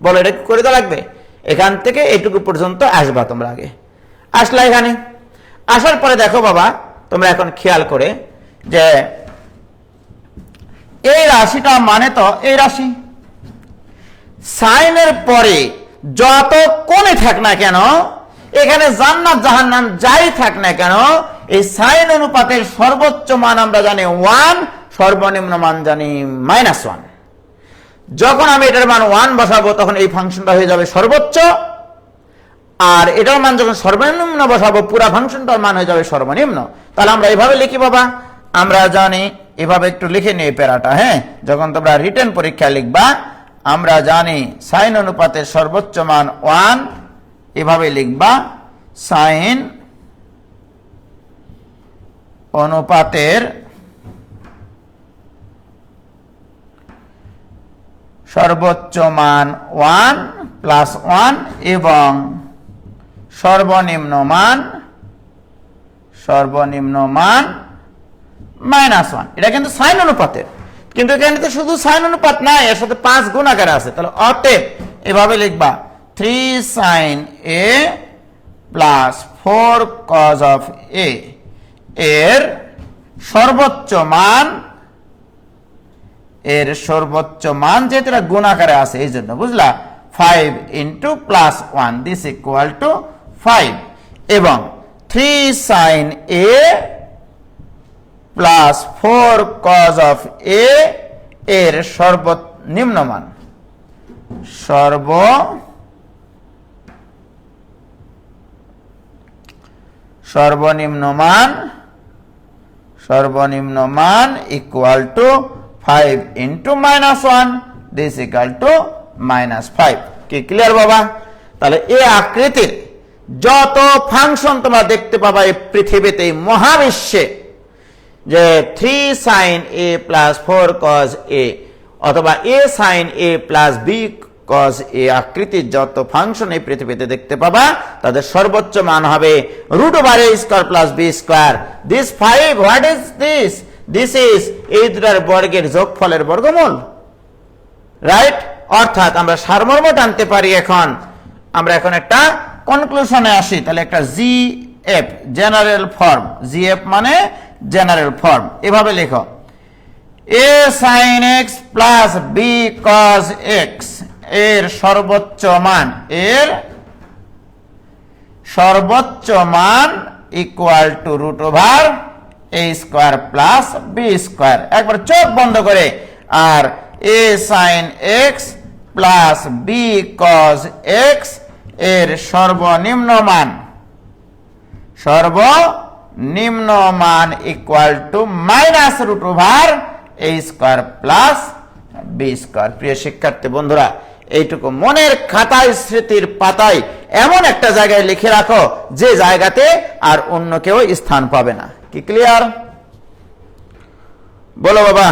বলো এটা করে দেওয়া লাগবে। এখান থেকে এইটুকু পর্যন্ত আসবা তোমরা। আগে আসলা, এখানে আসার পরে দেখো বাবা, তোমরা এখন খেয়াল করে যে এই রাশিটা মানে তো এই রাশি, সাইনের পরে যত কোণে থাক না কেন এখানে জান্নাত জাহান্নাম যাই থাক না কেন, এই সাইন অনুপাতের সর্বোচ্চ মান আমরা জানি 1, সর্বনিম্ন মান জানি -1। যখন আমি এটার মান 1 বসাবো তখন এই ফাংশনটা হয়ে যাবে সর্বোচ্চ, আর এটার মান যখন সর্বনিম্ন বসাবো পুরো ফাংশনটার মান হয়ে যাবে সর্বনিম্ন। তাহলে আমরা এইভাবে লিখি বাবা, আমরা জানি এভাবে একটু লিখে নিই প্যারাটা। হ্যাঁ, যখন তোমরা রিটেন পরীক্ষা লিখবা আমরা জানি সাইন অনুপাতের সর্বোচ্চ মান 1, এভাবে লিখবা সাইন অনুপাতের সর্বোচ্চ মান 1 + 1 এবং সর্বনিম্ন মান -1। এটা কিন্তু সাইন অনুপাতের, কিন্তু এখানে তো শুধু সাইন অনুপাত নাই, এর সাথে 5 গুণ আকারে আছে। তাহলে অতএব এভাবে লিখবা 3 sin A + 4 cos of A এর সর্বোচ্চ মান যেহেতু এটা গুণ আকারে আছে এই জন্য, বুঝলা, 5 × +1 দিস ইকুয়াল টু 5, এবং 3 sin A + 4 cos of A এর সর্বনিম্ন মান equal to 5 × -1 this equal to -5। কি ক্লিয়ার বাবা? তাহলে এই আকৃতির যত ফাংশন তোমরা দেখতে পাবা এই পৃথিবীতে, এই মহাবিশ্বে, যে 3 sin A + 4 cos A অথবা A sin A + B cos A আকৃতির যত ফাংশন এই পৃথিবীতে দেখতে পাবা তাদের সর্বোচ্চ মান হবে √A² + B²। This 5, what is this? This is এই দুটার বর্গের যোগফলের বর্গমূল, রাইট? অর্থাৎ আমরা সারমর্ম টানতে পারি। আমরা এখন একটা কনক্লুশনে আসি। তাহলে একটা জিএফ, জেনারেল ফর্ম, জিএফ মানে জেনারেল ফর্ম, এভাবে লেখো A sin x + B cos x এর সর্বোচ্চ মান ইকুয়াল টু √A² + B²। একবার চোখ বন্ধ করে, আর A sin x + B cos x এর সর্বনিম্ন মান ইকুয়াল টু -√A² + B²। প্রিয় শিক্ষার্থী বন্ধুরা, এইটুকু মনের খাতায়, স্মৃতির পাতায় এমন একটা জায়গায় লিখে রাখো যে জায়গাতে আর অন্য কেউ স্থান পাবে না। কি ক্লিয়ার? বলো বাবা,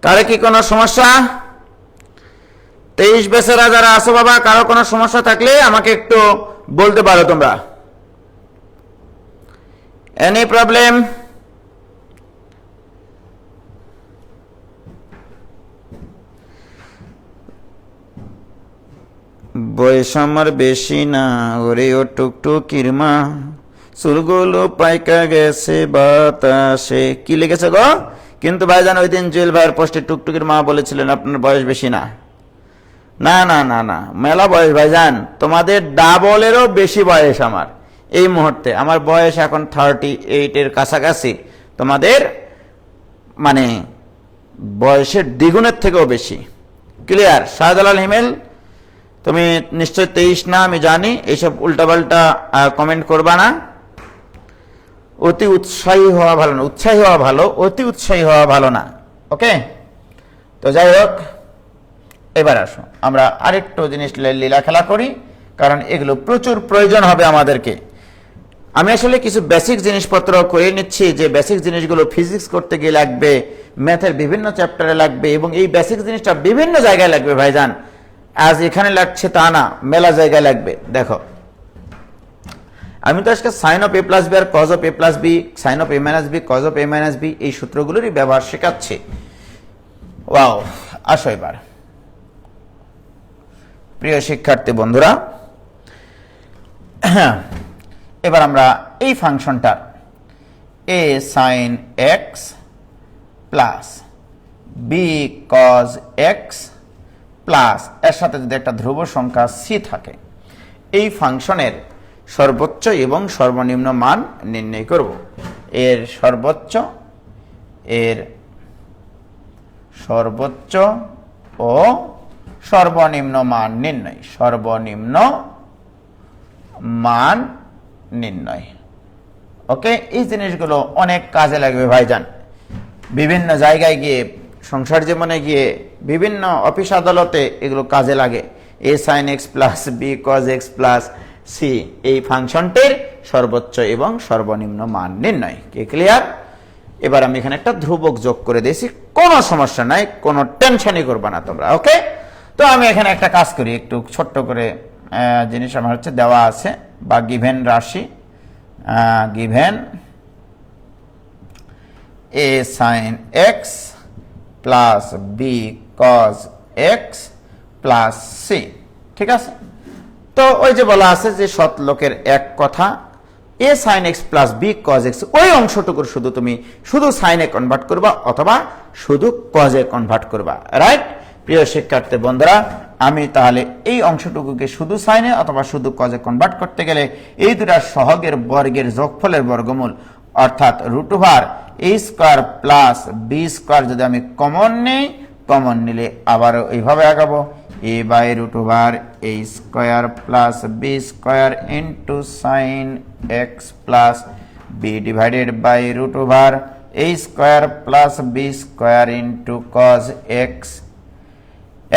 কারে কি কোনো সমস্যা? 23 বেচারা যারা আছো বাবা, কারো কোনো সমস্যা থাকলে আমাকে একটু বলতে পারো তোমরা। Any problem? বয়স আমার বেশি না, ওরে ও টুকটুকির মা, চুলগুলো পাইকা গেছে বাতাসে। কি লিখেছে গো? কিন্তু ভাইজান ওই দিন জুয়েল ভাইয়ের পোস্টে টুকটুকির মা বলেছিলেন আপনার বয়স বেশি না। না না না না, মেলা বয়স ভাইজান, তোমাদের ডাবলেরও বেশি বয়স আমার এই মুহূর্তে। আমার বয়স এখন 38 এর কাছাকাছি, তোমাদের মানে বয়সের দ্বিগুণের থেকেও বেশি। ক্লিয়ার? শাহজালাল হিমেল, তুমি নিশ্চয় 23 না, আমি জানি। এইসব উল্টাপাল্টা কমেন্ট করবা না। অতি উৎসাহী হওয়া ভালো না, উৎসাহী হওয়া ভালো, অতি উৎসাহী হওয়া ভালো না। ওকে, তো যাই হোক, এবার আসো আমরা আরেকটু জিনিস লীলা খেলা করি, কারণ এগুলো প্রচুর প্রয়োজন হবে আমাদেরকে। আমি আসলে কিছু বেসিক জিনিসপত্র করে নিচ্ছি, যে বেসিক জিনিসগুলো ফিজিক্স করতে গিয়ে লাগবে, ম্যাথের বিভিন্ন চ্যাপ্টারে লাগবে, এবং এই বেসিক জিনিসটা বিভিন্ন জায়গায় লাগবে ভাইজান। আজ এখানে লাগছে তা না, মেলা জায়গায় লাগবে। দেখো, আমি তো আজকে সাইন অফ A + B আর cos of A + B, sine of A - B, cos of A - B এই সূত্রগুলোরই ব্যবহার শেখাচ্ছি। ওয়াও, আসো এবার প্রিয় শিক্ষার্থী বন্ধুরা, এবার আমরা এই ফাংশনটার A sin x + B cos x plus এর সাথে যদি একটা ধ্রুব সংখ্যা সি থাকে, এই ফাংশনের সর্বোচ্চ এবং সর্বনিম্ন মান নির্ণয় করব। এর সর্বোচ্চ ও সর্বনিম্ন মান নির্ণয়, সর্বনিম্ন মান নির্ণয়। ওকে, এই জিনিসগুলো অনেক কাজে লাগবে ভাইজান। বিভিন্ন জায়গায় গিয়ে, সংসার জীবনে গিয়ে, বিভিন্ন অফিস আদালতে এগুলো কাজে লাগে। a sin x plus B cos x plus C, এই ফাংশনটির সর্বোচ্চ এবং সর্বনিম্ন মান নির্ণয়। কি ক্লিয়ার? এবার আমি এখানে একটা ধ্রুবক যোগ করে দিয়েছি, কোনো সমস্যা নাই, কোনো টেনশনই করবে না তোমরা। ওকে, তো আমি এখানে একটা কাজ করি, একটু ছোট্ট করে জিনিস আমার হচ্ছে দেওয়া আছে, বা গিভেন রাশি, given a sin x plus B cos x plus C. ঠিক আছে, তো ওই যে বলা আছে যে সৎ লোকের এক কথা, a sin x plus B cos x, ওই অংশটুকুর শুধু তুমি শুধু সাইনে কনভার্ট করবা অথবা শুধু কজে কনভার্ট করবা। রাইট প্রিয় শিক্ষার্থী বন্ধুরা, আমি তাহলে এই অংশটুকুকে শুধু সাইনে অথবা শুধু কজে কনভার্ট করতে গেলে এই দুটা সহগের বর্গের যোগফলের বর্গমূল অর্থাৎ root over a square plus B square যদি আমি কমন নিই, কমন নিলে আবার এইভাবে আগাবো, a by root over a square plus B square into sine x plus B divided by root over a square plus B square into cos X.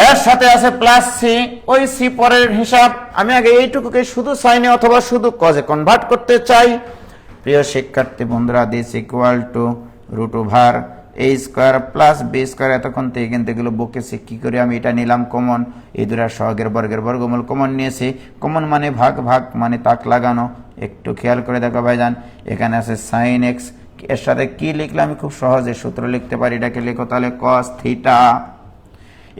এর সাথে আছে প্লাস সি, ওই সি পরের হিসাব। আমি আগে এইটুকুকে শুধু সাইনে অথবা শুধু কজে কনভার্ট করতে চাই। প্রিয় শিক্ষার্থী বন্ধুরা, this equal to root over a square plus B square. এতক্ষণ থেকে কিন্তু এগুলো বকেছি, কি করে আমি এটা নিলাম কমন, এই দুটা সহগের বর্গের বর্গমূল কমন নিয়েছি। কমন মানে ভাগ, ভাগ মানে তাক লাগানো। একটু খেয়াল করে দেখো ভাইজান, এখানে আছে সাইন এক্স, এর সাথে কি লিখলাম, আমি খুব সহজে সূত্র লিখতে পারি, এটাকে লিখো তাহলে cos theta.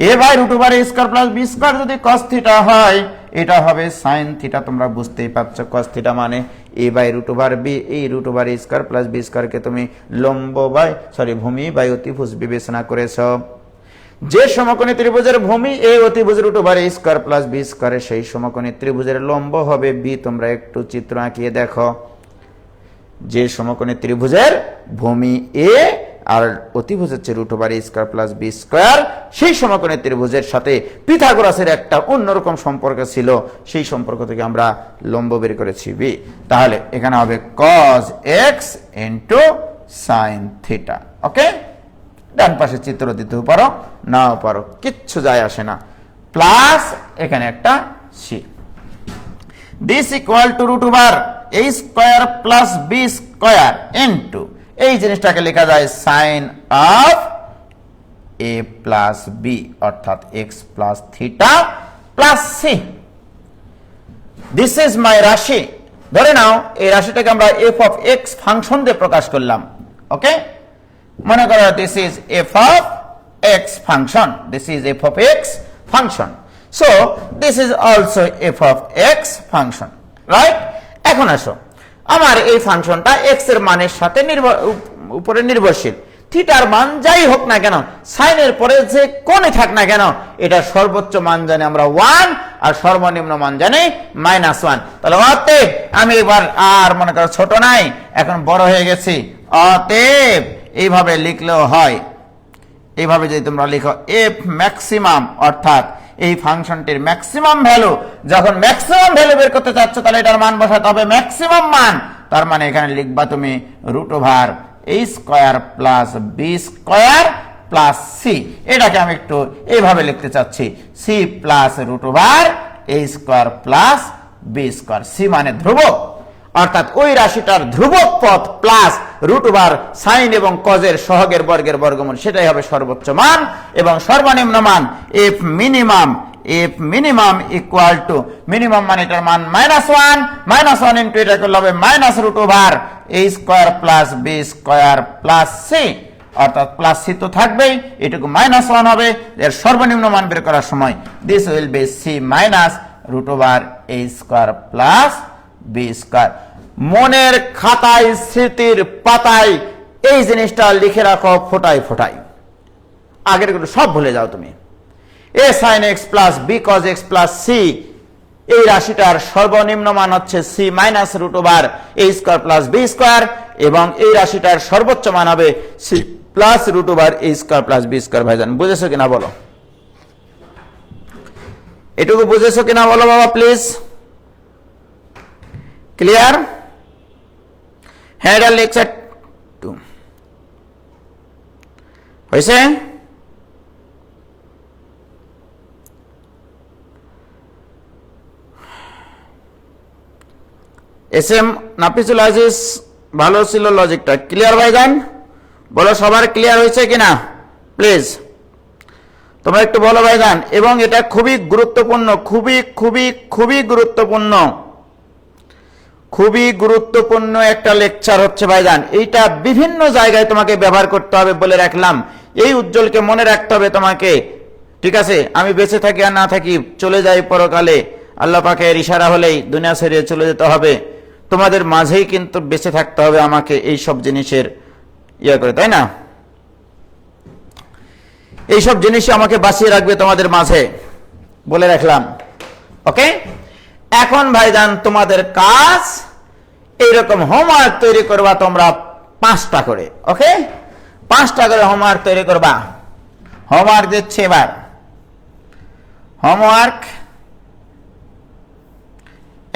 A by root over A square plus B square যদি কস থিটা হয়, এটা হবে সাইন থিটা। তোমরা বুঝতেই পারছো কস থিটা মানে এ বাই রুট ওভার বি, এই রুট ওভার এ স্কয়ার প্লাস বি স্কয়ারকে তুমি লম্ব বাই ভূমি বাই অতিভুজ বিবেচনা করেছো। যে সমকোণী ত্রিভুজের ভূমি এ অতিভুজ রুট ওভার এ স্কয়ার প্লাস বি স্কয়ার, সেই সমকোণী ত্রিভুজের লম্ব হবে বি। তোমরা একটু চিত্র আঁকিয়ে দেখো, যে সমকোণী ত্রিভুজের ভূমি এ আর অতিভুজ হচ্ছে রুট ওভার এ স্কয়ার প্লাস বি স্কয়ার, সেই সমকোণী ত্রিভুজের সাথে পিথাগোরাসের একটা অন্যরকম সম্পর্ক ছিল, সেই সম্পর্ক থেকে আমরা লম্ব বের করেছি বি। তাহলে এখানে হবে cos x into sine theta. Okay, ডান পাশে চিত্র দিতে পারো, নাও পারো, কিচ্ছু যায় আসে না। প্লাস এখানে একটা c, this equal to root over a square plus B square into, এই জিনিসটাকে লেখা যায় sine of a plus b অর্থাৎ x plus theta plus c. This is my রাশি। ধরে নাও এই রাশিটাকে আমরা এফ অফ এক্স ফাংশন দিয়ে প্রকাশ করলাম। ওকে, মনে করো this is F of x function, this is F of x function, so this is also F of x function. Right, এখন আসো, আমার এই ফাংশনটা এক্স এর মানের সাথে উপরে নির্ভরশীল। থিটার মান যাই হোক না কেন, সাইনের পরে যে কোণে থাক না কেন, এটা সর্বোচ্চ মান জানি আমরা 1 আর সর্বনিম্ন মান জানি -1। তাহলে অতএব আমি এবার আর মনে করো ছোট নাই, এখন বড় হয়ে গেছি, অতএব এইভাবে লিখলেও হয়। এইভাবে যদি তোমরা লিখো এফ ম্যাক্সিমাম, অর্থাৎ এই ফাংশনটির ম্যাক্সিমাম ভ্যালু, যখন ম্যাক্সিমাম ভ্যালু বের করতে চাচ্ছ তাহলে এটার মান বসাতে হবে ম্যাক্সিমাম মান। তার মানে এখানে লিখবা তুমি root over a square plus B square plus C. এটাকে আমি একটু এইভাবে লিখতে চাচ্ছি, C plus root over a square plus B square. C মানে ধ্রুবক, অর্থাৎ ওই রাশিটার ধ্রুবক পদ প্লাস রুট ওভার সাইন এবং কজের সহগের বর্গের বর্গমূল, সেটাই হবে সর্বোচ্চ মান। এবং সর্বনিম্ন মান F minimum, F minimum equal to, minimum মানে এটার মান -1, -1 ইন্টু এটা করলে হবে minus root over a square plus B square plus C, অর্থাৎ প্লাস সি তো থাকবেই, এটুকু -1 হবে। এর সর্বনিম্ন মান বের করার সময় this will be C minus root over a square plus B square. মনের খাতায়, স্মৃতির পাতায় এই জিনিসটা লিখে রাখো ফোটায় ফোটায়, আগের গুলো সব ভুলে যাও তুমি। A sine x plus B cos x plus C, এই রাশিটার সর্বনিম্ন মান হচ্ছে c minus root over a square plus b square, এবং এই রাশিটার সর্বোচ্চ মান হবে c plus root over a square plus b square. ভাইজান বুঝেছো কিনা বলো, এটুকু বুঝেছো কিনা বলো বাবা প্লিজ, ক্লিয়ার? হ্যাঁ, এটা লেকচার 2 হয়েছে। এস এম নাফিসুল আজিজ, ভালো ছিল লজিকটা, ক্লিয়ার ভাইজান? বলো সবার ক্লিয়ার হয়েছে কিনা প্লিজ, তোমরা একটু বলো ভাইজান। এবং এটা খুবই গুরুত্বপূর্ণ, খুবই খুবই খুবই গুরুত্বপূর্ণ, খুবই গুরুত্বপূর্ণ একটা লেকচার হচ্ছে ভাইজান। এইটা বিভিন্ন জায়গায় তোমাকে ব্যবহার করতে হবে বলে রাখলাম। এই উজ্জ্বলকে মনে রাখতে হবে তোমাকে, ঠিক আছে? আমি বেঁচে থাকি আর না থাকি, চলে যাই পরকালে, আল্লাহ পাকের ইশারা হলেই দুনিয়া ছেড়ে চলে যেতে হবে, তোমাদের মাঝেই কিন্তু বেঁচে থাকতে হবে আমাকে এই সব জিনিসের ইয়ে করে, তাই না? এইসব জিনিস আমাকে বাঁচিয়ে রাখবে তোমাদের মাঝে, বলে রাখলাম। ওকে, এখন ভাইজান তোমাদের কাজ এইরকম হোমওয়ার্ক তৈরি করবা তোমরা 5টা করে। ওকে, 5টা করে হোমওয়ার্ক তৈরি করবা। হোমওয়ার্ক দিচ্ছে এবার, হোমওয়ার্ক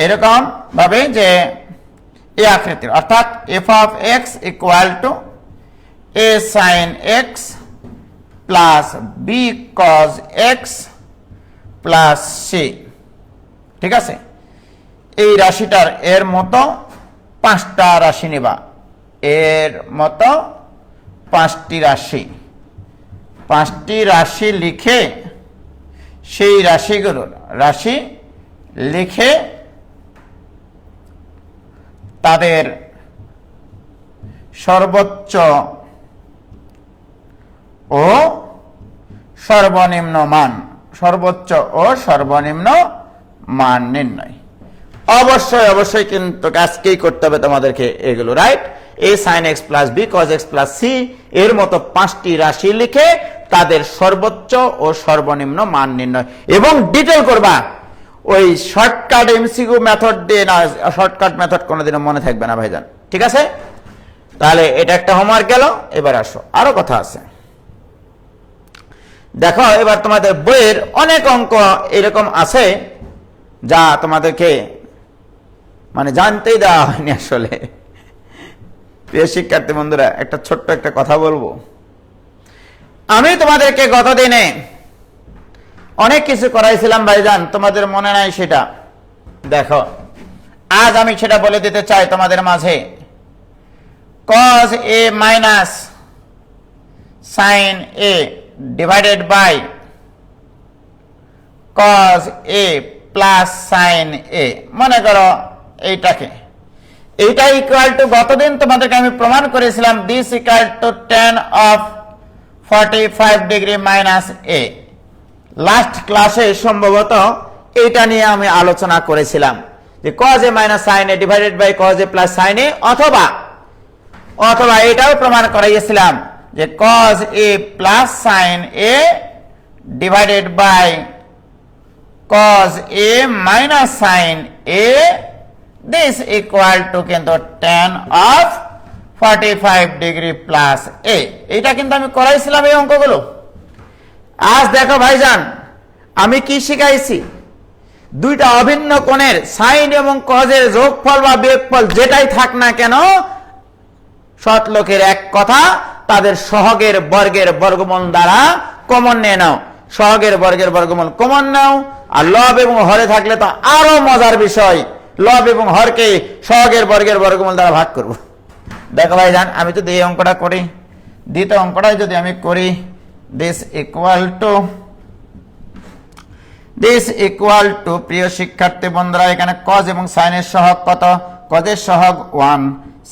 এরকম ভাবে যে এই আকৃতির, অর্থাৎ F of X equal to A sine x plus B cos x plus C, ঠিক আছে? এই রাশিটার এর মতো 5টা রাশি নিবা, এর মতো 5টি রাশি, 5টি রাশি লিখে সেই রাশিগুলোর রাশি লিখে তাদের সর্বোচ্চ ও সর্বনিম্ন মান, সর্বোচ্চ ও সর্বনিম্ন মান নির্ণয়। অবশ্যই অবশ্যই কিন্তু আজকেই করতে হবে তোমাদেরকে এগুলো, right? A sine x plus B cos x plus c এর মতো 5টি রাশি লিখে তাদের সর্বোচ্চ ও সর্বনিম্ন মান নির্ণয়, এবং ডিটেল করবা। ওই শর্টকাট এমসিকিউ মেথড দিয়ে না, শর্টকাট মেথড কোনোদিনও মনে থাকবে না ভাইজান, ঠিক আছে? তাহলে এটা একটা হোমওয়ার্ক গেল। এবার আসো, আরো কথা আছে। দেখো এবার তোমাদের বইয়ের অনেক অঙ্ক এরকম আছে যা তোমাদেরকে মানে জানতেই দেওয়া হয়নি আসলে। প্রিয় শিক্ষার্থী বন্ধুরা, একটা ছোট্ট একটা কথা বলবো। আমি তোমাদেরকে গত দিনে অনেক কিছু করাইছিলাম ভাইজান, তোমাদের মনে নাই সেটা? দেখো আজ আমি সেটা বলে দিতে চাই তোমাদের মাঝে। cos a minus sin a divided by cos a plus sin a, মনে করো এইটাকে, এইটা ইকুয়াল টু গতদিন তোমাদেরকে আমি প্রমাণ করেছিলাম this equal to tan of 45 degree minus a। Last ক্লাসে সম্ভবত এইটা নিয়ে আমি আলোচনা করেছিলাম যে cos a minus sin a divided by cos a plus sin a, অথবা এটাও প্রমাণ করাইছিলাম যে cos a plus sin a divided by cos a minus sin a, this equal to কিন্তু tan of 45 degree plus a। এটা কিন্তু আমি করাইছিলাম এই অঙ্কগুলো। আজ দেখো ভাইজান আমি কি শিখাইছি, দুইটা অভিন্ন কোণের সাইন এবং কজের যোগফল বা বিয়োগফল যেটাই থাক না কেন, সৎ লোকের এক কথা, তাদের সহগের বর্গের বর্গমূল দ্বারা কমন নিয়ে নাও। সহগের বর্গের বর্গমূল কমন নাও, আর লব এবং হরে থাকলে তো আরো মজার বিষয়, লব এবং হরকে সহগের বর্গের বর্গমূল দ্বারা ভাগ করব। দেখো ভাইজান আমি যদি এই অঙ্কটা করি, দ্বিতীয় অঙ্কটাই যদি আমি করি, দিস ইকুয়াল টু প্রিয় শিক্ষার্থী বন্ধুরা, এখানে কজ এবং সাইনের সহগ কত? কজের সহগ 1,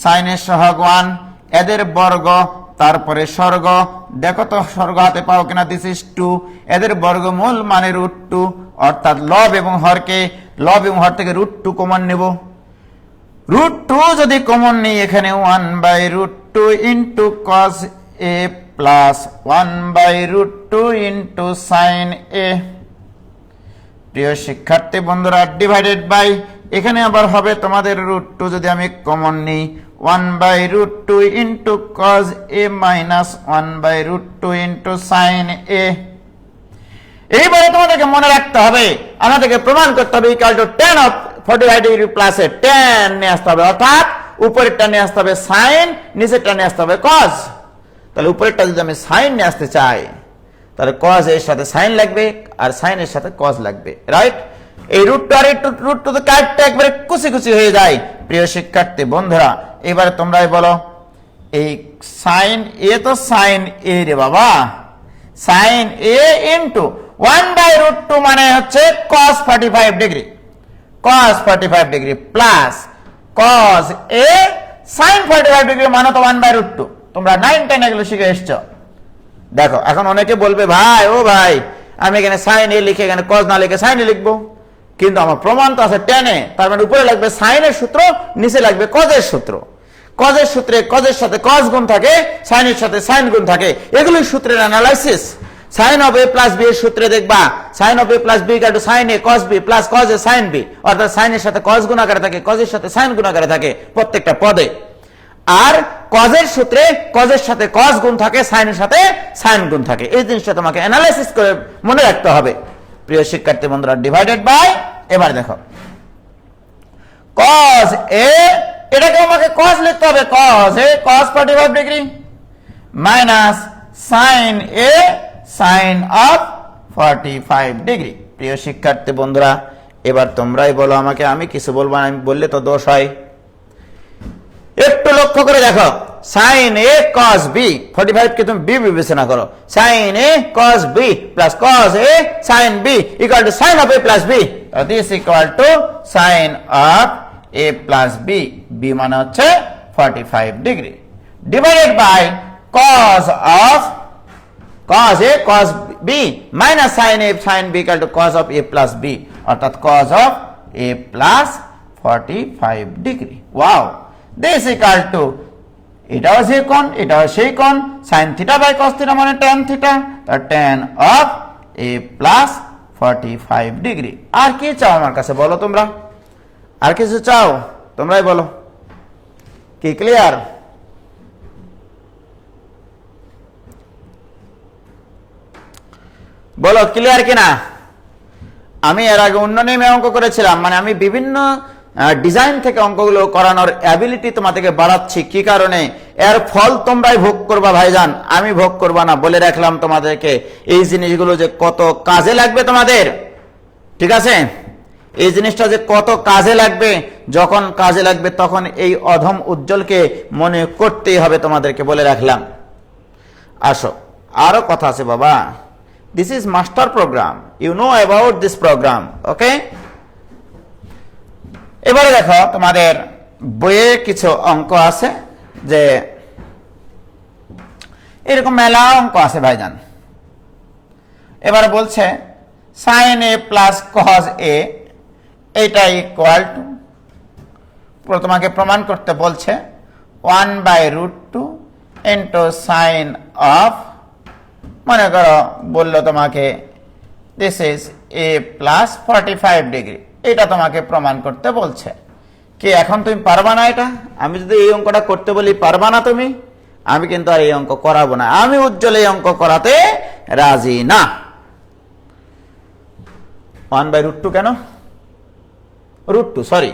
সাইনের সহগ 1, এদের বর্গ তারপরে স্বর্গ, দেখো তো স্বর্গ হাতে পাও কিনা, দিস ইজ 2, এদের বর্গমূল মানে √2, অর্থাৎ লব এবং হর থেকে √2 কমন নেব। √2 যদি কমন নেই, এখানে 1/√2 into cos a plus 1/√2 into sine a. প্রিয় শিক্ষার্থী বন্ধুরা, ডিভাইডেড বাই, এখানে আবার হবে তোমাদের √2 যদি আমি কমন নিই 1/√2 into cos a minus 1/√2 into sine a. এইবারে তোমাদেরকে মনে রাখতে হবে, আমাদেরকে প্রমাণ করতে হবে equal to tan of 45 degree প্লাসে tan নিয়ে আসতে হবে, অর্থাৎ উপরেরটা নিয়ে আসতে হবে সাইন, নিচেরটা নিয়ে আসতে হবে কজ। তাহলে উপরেরটা যদি আমি সাইন নিয়ে আসতে চাই, তাহলে কজ এর সাথে সাইন লাগবে আর সাইনের সাথে কজ লাগবে, রাইট? এই √2 আর √2 তো কাটতে একবারে কুচি কুচি হয়ে যায়। প্রিয় শিক্ষার্থী বন্ধুরা, এবারে তোমরাই বলো, এই সাইন এ তো সাইন এ রে বাবা, সাইন এ ইন্টু 1/√2 মানে হচ্ছে cos 45 degree, cos 45 degree plus cos এ sin 45 ডিগ্রি মানে তো 1/√2। তোমরা 9 10 এগুলো শিখে এসছো। দেখো এখন অনেকে বলবে ভাই, ও ভাই আমি এখানে sin এ লিখে এখানে cos না লিখে sin এ লিখবো, কিন্তু আমার প্রমাণ তো আছে tan এ, তার মানে উপরে লাগবে sin এর সূত্র, নিচে লাগবে cos এর সূত্র। cos এর সূত্রে cos এর সাথে cos গুণ থাকে, sin এর সাথে sin গুণ থাকে, এগুলোই সূত্রের analysis. sin of a plus b এর সূত্রে দেখবা sin of a plus b = sin a cos b plus cos a sin b, অর্থাৎ sin এর সাথে cos গুণ আকারে থাকে, cos এর সাথে sin গুণ আকারে থাকে প্রত্যেকটা পদে। আর cos এর সূত্রে cos এর সাথে cos গুণ থাকে, sin এর সাথে sin গুণ থাকে। এই জিনিসটা তোমাকে অ্যানালাইসিস করে মনে রাখতে হবে। প্রিয় শিক্ষার্থী বন্ধুরা, ডিভাইডেড বাই, এবার দেখো cos a, এটাকে আমাকে cos লিখতে হবে, cos a cos 45 degree minus sin a sin of 45 degree. প্রিয় শিক্ষার্থী বন্ধুরা, এবার তোমরাই বলো আমাকে, আমি কিছু বলবো না, আমি বললে তো দোষ হয়। একটু লক্ষ্য করে দেখো, sin a cos b, 45 কে তুমি b বিবেচনা করো, sin a cos b plus cos a sin b equal to sin of a plus b, this equal to sin of a plus b, b মানে হচ্ছে 45 degree divided by cos of cos a cos b minus sin a sin b equal to cos of a plus b, অর্থাৎ cos of a plus 45 degree. Wow, this equal to, এটাও যে কোণ এটাও সেই কোণ, sin theta by cos theta মানে tan theta, তার tan of a plus 45 degree. আর কি চাও আমার কাছে বলো তোমরা, আর কিছু চাও? তোমরাই বলো, কি ক্লিয়ার? বলো ক্লিয়ার কিনা? আমি এর আগে অন্য নিয়মে অঙ্ক করেছিলাম, মানে আমি বিভিন্ন ডিজাইন থেকে অঙ্কগুলো করানোর অ্যাবিলিটি তোমাদেরকে বাড়াচ্ছি। কি কারণে? এর ফল তোমরাই ভোগ করবা ভাইজান, আমি ভোগ করবা না। বলে রাখলাম তোমাদেরকে, এই জিনিসগুলো যে কত কাজে লাগবে তোমাদের, ঠিক আছে? এই জিনিসটা যে কত কাজে লাগবে, যখন কাজে লাগবে তখন এই অধম উজ্জ্বলকে মনে করতেই হবে তোমাদেরকে, বলে রাখলাম। আসো, আরো কথা আছে বাবা। This is master program. You know about this program. Okay? এবারে দেখো, তোমাদের বইয়ে কিছু অঙ্ক আছে, যে এরকম মেলা অঙ্ক আছে ভাইজান। এবারে বলছে sin a plus cos a, এটা ইকুয়াল টু, তোমাকে প্রমাণ করতে বলছে 1/√2 ইন্টু সাইন অফ, মনে করো বললো তোমাকে this is a plus 45 degree, এটা তোমাকে প্রমাণ করতে বলছে। কি এখন তুমি পারবা না এটা? আমি যদি এই অঙ্কটা করতে বলি পারবা না তুমি? আমি কিন্তু আর এই অঙ্ক করাবো না, আমি উজ্জ্বল এই অঙ্ক করাতে রাজি না। 1/√2 কেন? √2, সরি,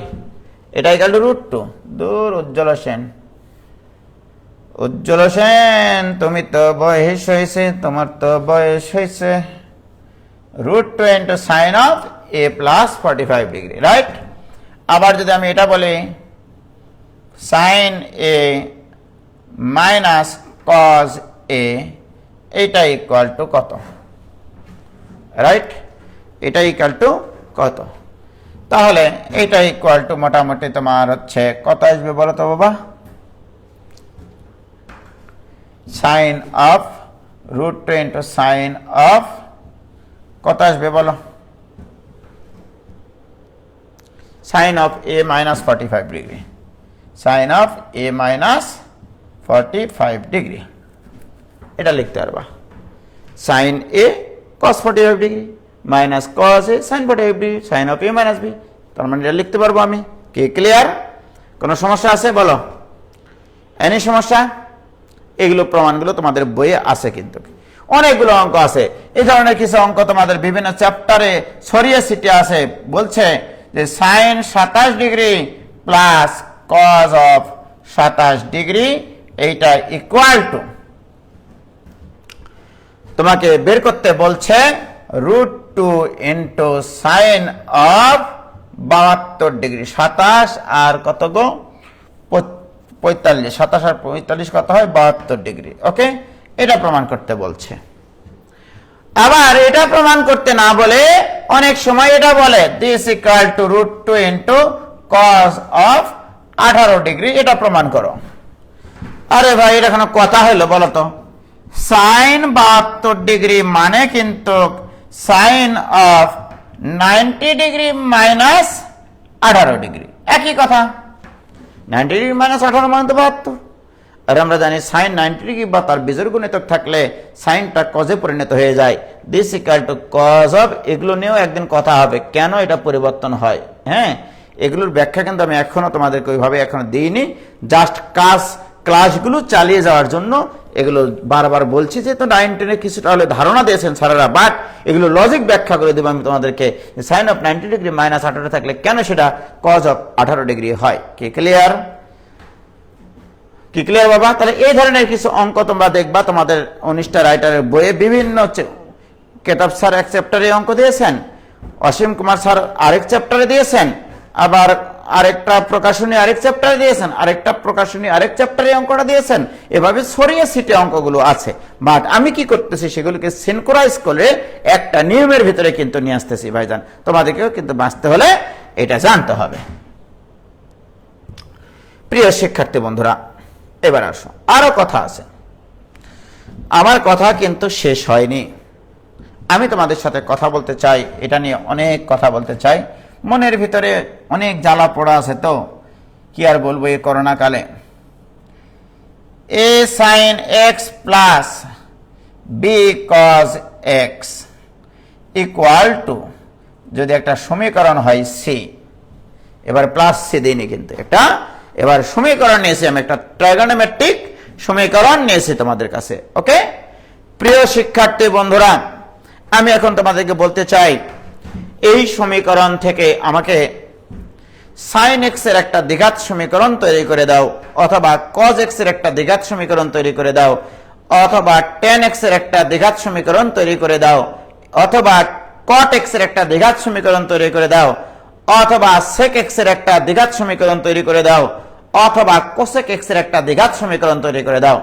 এটা ইকুয়াল টু √2। দূর উজ্জ্বল সেন, উজ্জ্বল সেন, তুমি তো বয়স হয়েছে, তোমার তো বয়স হয়েছে। √2 into sine of a plus 45 degree, right? আবার যদি আমি এটা বলি sine a minus cos a, এটা ইকুয়াল টু কত? রাইট, এটা ইকুয়াল টু কত? তাহলে এটা ইকুয়াল টু মোটামুটি তোমার হচ্ছে কত আসবে বলো তো বাবা? Sine of √2 into sine of কত আসবে বলো? Sine of a minus 45 degree, sine of a minus 45 degree. এটা লিখতে পারবা sine A cos 45 degree minus cos A sine 45 degree sine of A minus B, তার মানে এটা লিখতে পারবো আমি। কি ক্লিয়ার? কোনো সমস্যা আছে বলো? এনি সমস্যা? এগুলো প্রমাণগুলো তোমাদের বইয়ে আছে, কিন্তু অনেকগুলো অঙ্ক আছে। এই ধরনের কিছু অঙ্ক তোমাদের বিভিন্ন চ্যাপ্টারে ছড়িয়ে ছিটিয়ে আছে। বলছে যে sine 27 degree plus cos of 27 degree এইটা ইকুয়াল টু, তোমাকে বের করতে বলছে √2 ইন্টু সাইন অফ 72 ডিগ্রি। 27 আর কত গো 45, 27 আর 45 কত হয় 72 ডিগ্রি। ওকে, এটা প্রমাণ করতে বলছে। আবার এটা প্রমাণ করতে না বলে অনেক সময় এটা বলে this equal two √2 into cos of 18 degree, এটা প্রমাণ করো। আরে ভাই এটা কোনো কথা হলো বলো তো? সাইন 72 ডিগ্রি মানে কিন্তু sine of 90 degree minus 18 degree, একই কথা। 90 ডিগ্রি মাইনাস 18 মানে তো 72। আর আমরা জানি সাইন 90 ডিগ্রি বা তার বিজোড় গুণিতক থাকলে সাইনটা কজে পরিণত হয়ে যায়। This equal to cos of, এগুলো নিয়েও একদিন কথা হবে কেন এটা পরিবর্তন হয়। হ্যাঁ, এগুলোর ব্যাখ্যা কিন্তু আমি এখনো তোমাদেরকে ওইভাবে এখনো দিইনি, জাস্ট ক্লাসগুলো চালিয়ে যাওয়ার জন্য এগুলো বারবার বলছি। যেহেতু 9, 10 কিছুটা হলে ধারণা দিয়েছেন স্যারেরা, বাট এগুলো লজিক ব্যাখ্যা করে দেবো আমি তোমাদেরকে। সাইন অফ 90 ডিগ্রি মাইনাস 18 থাকলে কেন সেটা কজ অফ 18 ডিগ্রি হয়। কি ক্লিয়ার? কি ক্লিয়ার বাবা? তাহলে এই ধরনের কিছু অঙ্ক তোমরা দেখবা তোমাদের অনিষ্ঠা রাইটারের বইয়ে। বিভিন্ন কেতাব স্যার এক চ্যাপ্টারে অঙ্ক দিয়েছেন, অসীম কুমার স্যার আরেক চ্যাপ্টারে দিয়েছেন, আবার আরেকটা প্রকাশনী আরেক চ্যাপ্টারে দিয়েছেন, আরেকটা প্রকাশনী আরেক চ্যাপ্টারে অঙ্কটা দিয়েছেন। এভাবে ছড়িয়ে ছিটে অঙ্কগুলো আছে, বাট আমি কি করতেছি সেগুলোকে সিনক্রোনাইজ করে একটা নিয়মের ভিতরে কিন্তু নিয়ে আসতেছি ভাইজান। তোমাদেরকেও কিন্তু বাঁচতে হলে এটা জানতে হবে। প্রিয় শিক্ষার্থী বন্ধুরা, এবার আসো, আরো কথা আছে। আমার কথা কিন্তু শেষ হয়নি, আমি তোমাদের সাথে কথা বলতে চাই, এটা নিয়ে অনেক কথা বলতে চাই। মনের ভিতরে অনেক জ্বালা পোড়া আছে, তো কি আর বলবো এই করোনা কালে। a sin x plus b cos x equal two, যদি একটা সমীকরণ হয় c, এবার প্লাস c দিইনি কিন্তু একটা, এবার সমীকরণ নিয়েছি আমি, একটা ট্রাইগোনোমেট্রিক সমীকরণ নিয়েছি তোমাদের কাছে। ওকে প্রিয় শিক্ষার্থী বন্ধুরা, আমি এখন তোমাদেরকে বলতে চাই এই সমীকরণ থেকে আমাকে sin x এর একটা দ্বিঘাত সমীকরণ তৈরি করে দাও, অথবা cos x এর একটা দ্বিঘাত সমীকরণ তৈরি করে দাও, অথবা tan x এর একটা দ্বিঘাত সমীকরণ তৈরি করে দাও, অথবা cot x এর একটা দ্বিঘাত সমীকরণ তৈরি করে দাও, অথবা sec x এর একটা দ্বিঘাত সমীকরণ তৈরি করে দাও, অথবা cosec x এর একটা দ্বিঘাত সমীকরণ তৈরি করে দাও।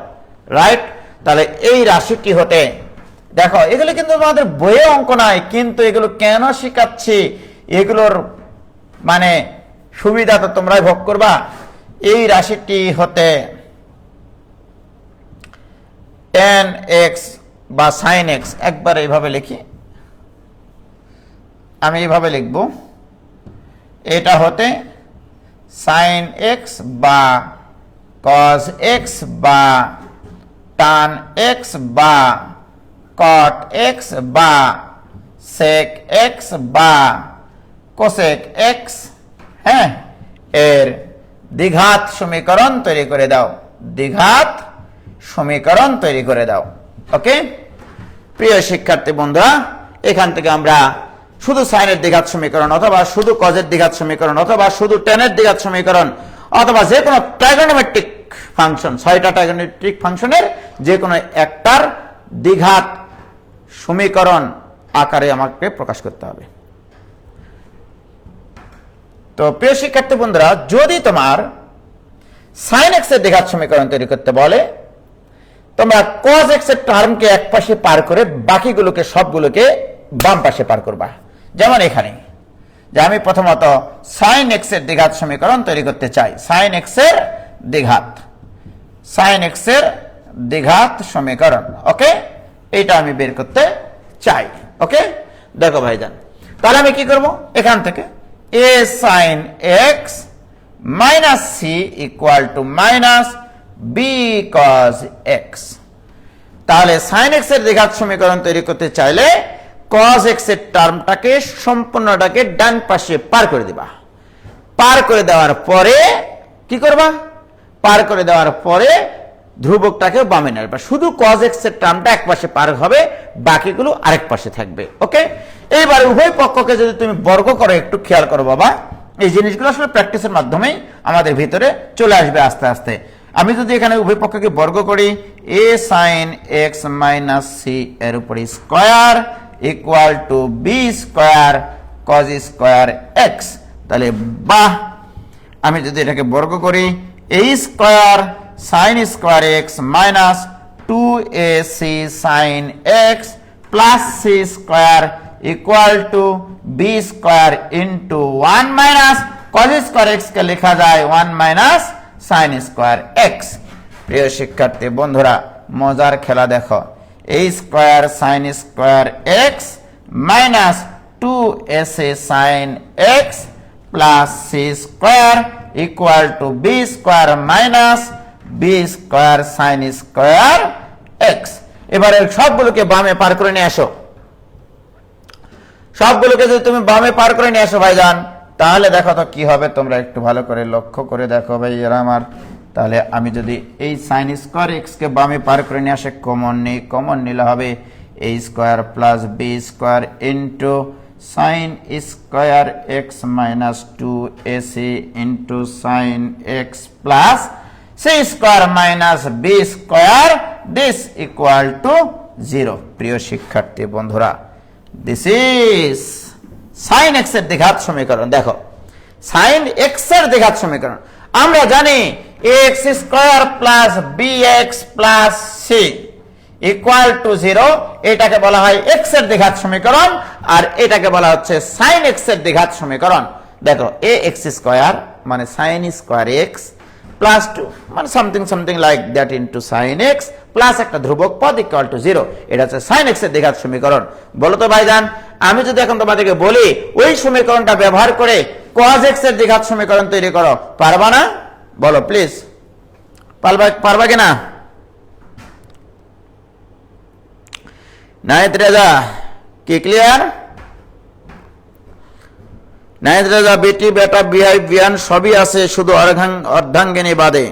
রাইট? তাহলে এই রাশিটি হতে দেখো, এগুলো কিন্তু তোমাদের বইয়ে অঙ্ক নয়, কিন্তু এগুলো কেন শিখাচ্ছি, এগুলোর মানে সুবিধা তো তোমরাই ভোগ করবা। এই রাশিটি হতে tan x বা sin x, একবার এইভাবে লিখি, আমি এইভাবে লিখব, এটা হতে sin x বা cos x বা tan x বা cot x বা sec x বা cosec x, হ্যাঁ, এর দ্বিঘাত সমীকরণ তৈরি করে দাও, দ্বিঘাত সমীকরণ তৈরি করে দাও। ওকে প্রিয় শিক্ষার্থী বন্ধুরা, এখান থেকে আমরা শুধু সাইনের দ্বিঘাত সমীকরণ, অথবা শুধু কজের দ্বিঘাত সমীকরণ, অথবা শুধু টেনের দ্বিঘাত সমীকরণ, অথবা যে কোনো ট্রাইগোনোমেট্রিক ফাংশন, 6টা ট্রাইগোনোমেট্রিক ফাংশনের যে কোনো একটার দ্বিঘাত সমীকরণ আকারে আমাকে প্রকাশ করতে হবে। তো প্রিয় শিক্ষার্থী বন্ধুরা, যদি তোমার sin x এর দ্বিঘাত সমীকরণ তৈরি করতে বলে, তোমরা cos x এর টার্মকে এক পাশে পার করে বাকিগুলোকে সবগুলোকে বাম পাশে পার করবা। যেমন এখানে যে আমি প্রথমত sin x এর দ্বিঘাত সমীকরণ তৈরি করতে চাই, sin x এর দ্বিঘাত, sin x এর দ্বিঘাত সমীকরণ। ওকে, এটা আমি বের করতে চাই। ওকে দেখো ভাইজান, তাহলে আমি কি করব, এখান থেকে a sin x minus c equal to minus b cos x, তাহলে sin x এর দ্বিঘাত সমীকরণ তৈরি করতে চাইলে cos x এর টার্মটাকে সম্পূর্ণটাকে ডান পাশে পার করে দিবা। পার করে দেওয়ার পরে কি করবা? পার করে দেওয়ার পরে ধ্রুবকটাকে বামে নেবা। শুধু cos x এর টার্মটা এক পাশে পার হবে, বাকিগুলো আরেক পাশে থাকবে। ওকে, এইবার উভয় পক্ষকে যদি তুমি বর্গ করো, একটু খেয়াল করো বাবা, এই জিনিসগুলো আসলে প্র্যাকটিসের মাধ্যমেই আমাদের ভিতরে চলে আসবে আস্তে আস্তে। আমি যদি এখানে উভয় পক্ষকে বর্গ করি, a sin x minus C এর উপরে square equal to B square cos square x, তাহলে বাহ, আমি যদি এটাকে বর্গ করি, a square sin square x minus 2ac sin x plus c square equal to B square into 1 minus cos square x কে লেখা যায় 1 মাইনাস sin স্কয়ার x। প্রিয় শিক্ষার্থী বন্ধুরা, মজার খেলা দেখো, a square sin square x minus 2ac sin x plus c square equal to B square minus B square sin square x। এবারে সবগুলোকে বামে পার করে নিয়ে আসো। সবগুলোকে যদি তুমি বামে পার করে নিয়ে আসো ভাইজান, তাহলে দেখো তো কি হবে, তোমরা একটু ভালো করে লক্ষ্য করে দেখো ভাইয়েরা আমার। তাহলে আমি যদি এই sin স্কয়ার x কে বামে পার করে নিয়ে আসে কমন নেই, কমন নিলে হবে a square plus B square into sin square x minus 2ac into sin x plus c square minus B square this equal to 0। প্রিয় শিক্ষার্থী বন্ধুরা, দিস ইজ sin x এর দ্বিঘাত সমীকরণ। দেখো, sin x এর দ্বিঘাত সমীকরণ আমরা জানি ax square plus bx plus c equal to 0। এটাকে বলা হয় x এর দ্বিঘাত সমীকরণ, আর এটাকে বলা হচ্ছে sin x এর দ্বিঘাত সমীকরণ। দেখো, ax স্কয়ার মানে sin স্কয়ার x প্লাস 2 মানে something something like that into sin x plus একটা ধ্রুবক পদ ইকুয়াল টু 0। এটা হচ্ছে sin x এর দ্বিঘাত সমীকরণ। বলো তো ভাইজান, আমি যদি এখন তোমাদেরকে বলি ওই সমীকরণটা ব্যবহার করে cos x এর দ্বিঘাত সমীকরণ তৈরি করো, পারবা না? বলো প্লিজ, পারবা কিনা? নাহিদ রেজা, কি ক্লিয়ার? নাহিদ রেজা, বেটি বেটা বিহাই বিয়ান সবই আছে, শুধু অর্ধাঙ্গিনী বাদে।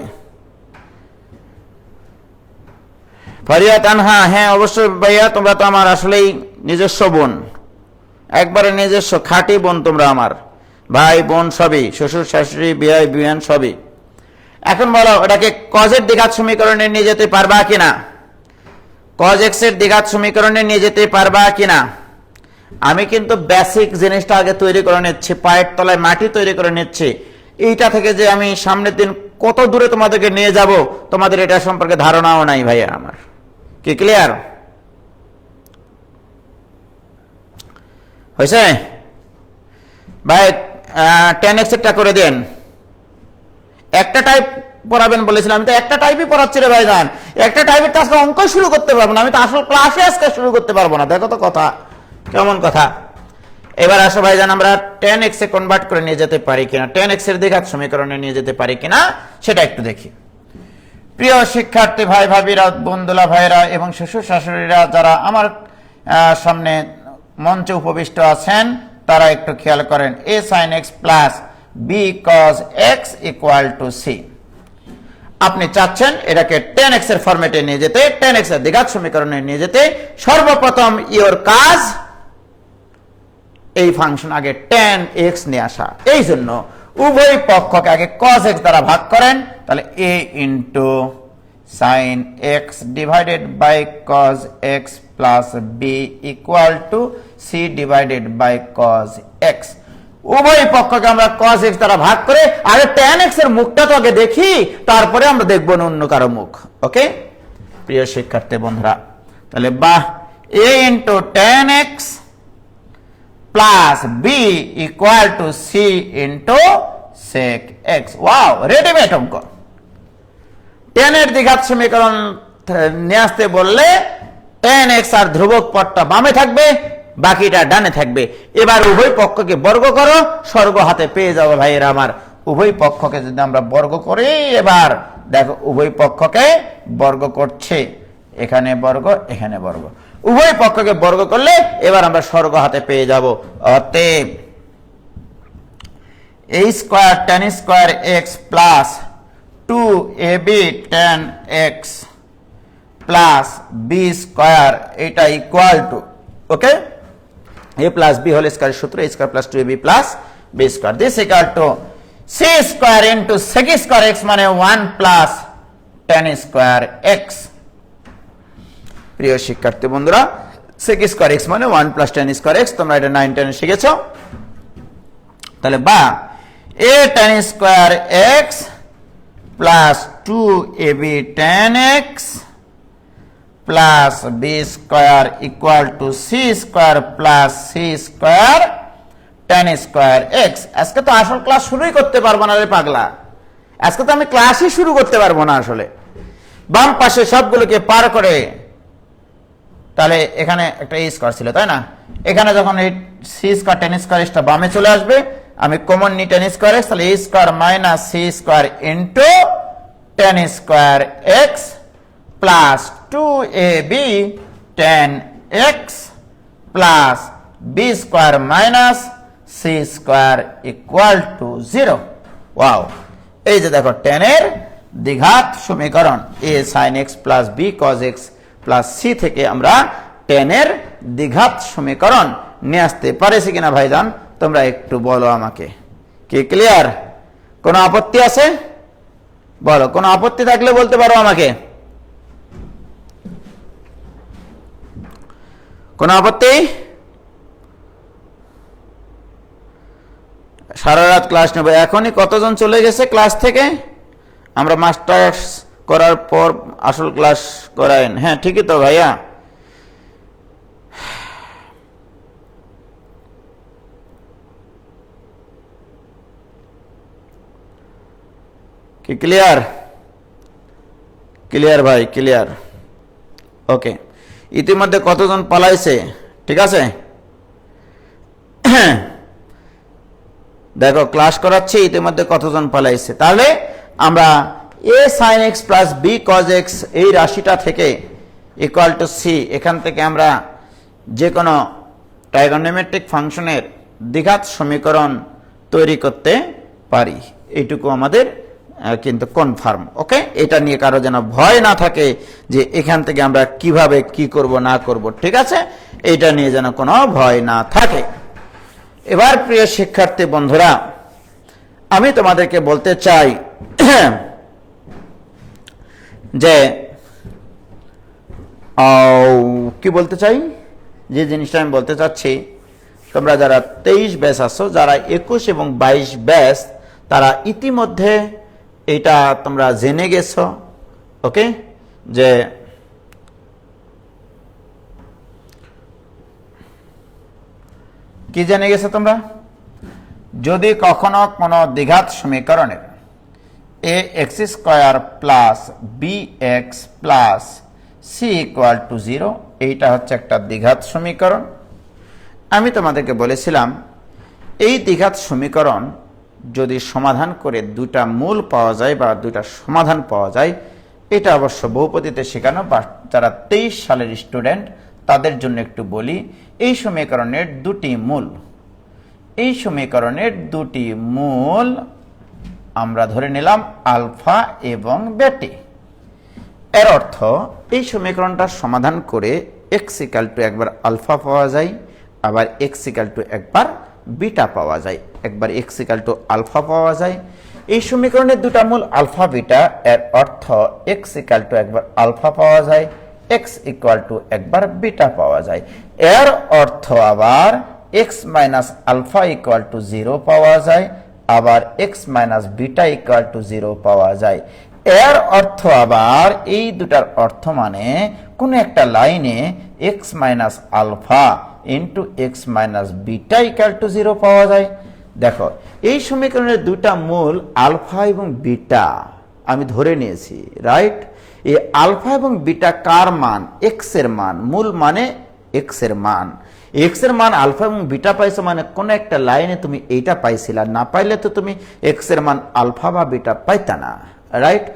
ফারিয়া তানহা, হ্যাঁ অবশ্যই ভাইয়া, তোমরা তো আমার আসলেই নিজস্ব বোন, একবারে নিজস্ব খাঁটি বোন তোমরা আমার, ভাই বোন সবই, শ্বশুর শাশুড়ি বিহাই বিয়ান সবই। এখন বলো, এটাকে cos এর দ্বিঘাত সমীকরণে নিয়ে যেতে পারবা কিনা? cos x এর দ্বিঘাত সমীকরণে নিয়ে যেতে পারবা কিনা? আমি কিন্তু বেসিক জিনিসটা আগে তৈরি করে নিচ্ছি, পায়ের তলায় মাটি তৈরি করে নিচ্ছি। এইটা থেকে যে আমি সামনের দিন কত দূরে তোমাদেরকে নিয়ে যাব, তোমাদের এটা সম্পর্কে ধারণাও নাই ভাইয়া আমার। কি ক্লিয়ার হয়েছে ভাই? 10x এরটা করে দেন। একটা টাইপ পড়াবেন বলেছিলাম, আমি তো একটা টাইপই পড়াচ্ছি রে ভাইজান। একটা টাইপের তো আজকে অঙ্ক শুরু করতে পারবো না, আমি তো আসল ক্লাসে আজকে শুরু করতে পারবো না। দেখো তো কথা কেমন কথা। এবার আসো ভাইজান, আমরা 10x এ কনভার্ট করে নিয়ে যেতে পারি কিনা, 10x এর দ্বিঘাত সমীকরণে নিয়ে যেতে পারি কিনা সেটা একটু দেখি। প্রিয় শিক্ষার্থী ভাই ভাবিরা, বন্ধুলা ভাইরা এবং শ্বশুর শাশুড়িরা যারা আমার সামনে মঞ্চে উপবিষ্ট আছেন, তারা একটু খেয়াল করেন। a sin x plus b cos x equal to c। আপনি চাচ্ছেন এটাকে 10x এর ফরম্যাটে নিয়ে যেতে, 10x এর দ্বিঘাত সমীকরণে নিয়ে যেতে। সর্বপ্রথম ইওর কাজ এই ফাংশন আগে 10x নিয়ে আসা। এই জন্য উভয় পক্ষকে আগে cos x দ্বারা ভাগ করেন, তাহলে a into sin x divided by cos x plus b equal to c divided by cos x। উভয় পক্ষকে আমরা cos x দ্বারা ভাগ করে আগে tan x এর মুখটা তো আগে দেখি, তারপরে আমরা দেখব অন্য কারো মুখ। ওকে প্রিয় শিক্ষার্থী বন্ধুরা, তাহলে বাহ, a into tan x plus b equal to c into sec x। Wow, readymade অঙ্ক। 10 এর দ্বিঘাত সমীকরণ নিয়ে আসতে বললে tan x আর ধ্রুবক পদটা বামে থাকবে, বাকিটা ডানে থাকবে। এবার উভয় পক্ষকে বর্গ করো, স্বর্গ হাতে পেয়ে যাবে ভাইয়েরা আমার। উভয় পক্ষকে যদি আমরা বর্গ করি, এবার দেখো উভয় পক্ষকে বর্গ করছে, এখানে বর্গ, এখানে বর্গ, উভয় পক্ষকে বর্গ করলে এবার আমরা স্বর্গ হাতে পেয়ে যাব। অতএব a square tan square x plus 2ab tan x plus b square এটা equal to, okay, a plus b whole square সূত্র a square plus 2ab plus b square, this equal to c square into sec square x মানে 1 plus tan square x। প্রিয় শিক্ষার্থী বন্ধুরা, sec square x মানে 1 plus tan square x, তোমরা এটা 9 10 শিখেছো। তাহলে বা a tan square x plus 2ab tan x plus b square equal to c square plus c square tan square x। আজকে তো আসল ক্লাস শুরুই করতে পারবো না রে পাগলা, আজকে তো আমি ক্লাসই শুরু করতে পারবো না আসলে। বাম পাশে সবগুলোকে পার করে, তাহলে এখানে একটা a স্কয়ার ছিল তাই না, এখানে যখন এই c square tan square x টা বামে চলে আসবে, আমি কমন নিই tan স্কয়ার x, তাহলে a square minus c square into tan square x plus 2ab tan x plus b square minus c square equal to 0। Wow, এই যে দেখো tan এর দ্বিঘাত সমীকরণ a sin x plus b cos x plus c থেকে আমরা tan এর দ্বিঘাত সমীকরণ নিয়ে আসতে পারেছি কিনা ভাইজান, তোমরা একটু বলো আমাকে। কি ক্লিয়ার? কোনো আপত্তি আছে? বলো, কোনো আপত্তি থাকলে বলতে পারো আমাকে। কোনো আপত্তি? সারা রাত ক্লাস নেব। এখনই কতজন চলে গেছে ক্লাস থেকে? আমরা মাস্টার্স করার পর আসল ক্লাস করায়েন। হ্যাঁ ঠিকই তো ভাইয়া। কি ক্লিয়ার? ক্লিয়ার ভাই, ক্লিয়ার। ওকে, ইতিমধ্যে কতজন পালাইছে? ঠিক আছে, দেখো ক্লাস করাচ্ছি, ইতিমধ্যে কতজন পালাইছে। তাহলে আমরা a sin x plus b cos x এই রাশিটা থেকে ইকুয়াল টু c, এখান থেকে আমরা যে কোনো ট্রাইগোনোমেট্রিক ফাংশনের দ্বিঘাত সমীকরণ তৈরি করতে পারি, এইটুকু আমাদের কিন্তু কনফার্ম। ওকে, এটা নিয়ে কারো যেন ভয় না থাকে যে এখান থেকে আমরা কিভাবে কি করব না করব, ঠিক আছে, এটা নিয়ে যেন কোনো ভয় না থাকে। এবার প্রিয় শিক্ষার্থী বন্ধুরা, আমি তোমাদেরকে বলতে চাই যে কি বলতে চাই, যে জিনিসটা আমি বলতে চাচ্ছি, তোমরা যারা 23 ব্যাচ আছো, যারা 21 এবং 22 ব্যাচ, তারা ইতিমধ্যে এটা তোমরা জেনে গেছো। ওকে, যে কি জেনে গেছো তোমরা? যদি কখনো কোনো দ্বিঘাত সমীকরণের a x square plus b x plus c equal to 0, এইটা হচ্ছে একটা দ্বিঘাত সমীকরণ। আমি তোমাদেরকে বলেছিলাম এই দ্বিঘাত সমীকরণ যদি সমাধান করে দুটা মূল পাওয়া যায় বা দুটা সমাধান পাওয়া যায়, এটা অবশ্য বহুপদীতে শেখানো, বা যারা 23 সালের স্টুডেন্ট তাদের জন্য একটু বলি, এই সমীকরণের দুটি মূল, এই সমীকরণের দুটি মূল আমরা ধরে নিলাম আলফা এবং বেটা। এর অর্থ এই সমীকরণটা সমাধান করে x ইকুয়াল টু একবার আলফা পাওয়া যায়, আবার x ইকুয়াল টু একবার বিটা পাওয়া যায়, একবার x ইকুয়াল টু আলফা পাওয়া যায়। এই সমীকরণের দুটা মূল আলফা বিটা, এর অর্থ x ইকুয়াল টু একবার আলফা পাওয়া যায়, x ইকুয়াল টু একবার বিটা পাওয়া যায়। এর অর্থ আবার x minus alpha equal to 0 পাওয়া যায়, আবার x minus beta equal to 0 পাওয়া যায়। এর অর্থ আবার এই দুটার অর্থ মানে কোন একটা লাইনে x minus alpha into X minus beta equal to 0 পাওয়া যায়। দেখো এই সমীকরণের দুটা মূল আলফা এবং বিটা আমি ধরে নিয়েছি, রাইট। এই আলফা এবং বিটা কার মান? এক্স এর মান, মূল মানে এক্স এর মান। এক্স এর মান আলফা এবং বিটা পাইছো মানে কোন একটা লাইনে তুমি এইটা পাইছিলা, না পাইলে তো তুমি এক্স এর মান আলফা বা বিটা পাইতা না, রাইট।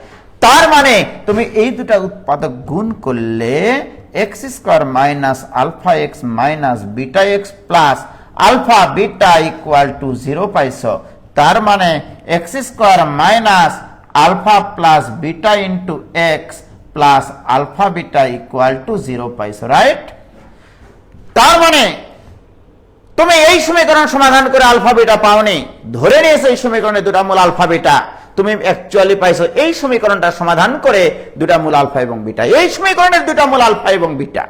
তার মানে তুমি এই দুটা উৎপাদক গুণ করলে X square minus alpha X minus beta X plus alpha beta equal to 0 পাইছ। তার মানে X square minus alpha plus beta into x plus alpha beta equal to 0 পাইছ, রাইট? তার মানে তুমি এই সমীকরণ সমাধান করে আলফা বিটা পাওনি, ধরে নিয়েছো এই সমীকরণে দুটা মূল আলফা বিটা, তুমি অ্যাকচুয়ালি পাইছো এই সমীকরণটা সমাধান করে দুটা মূল আলফা এবং বিটা, এই সমীকরণের দুটা মূল আলফা এবং বিটা।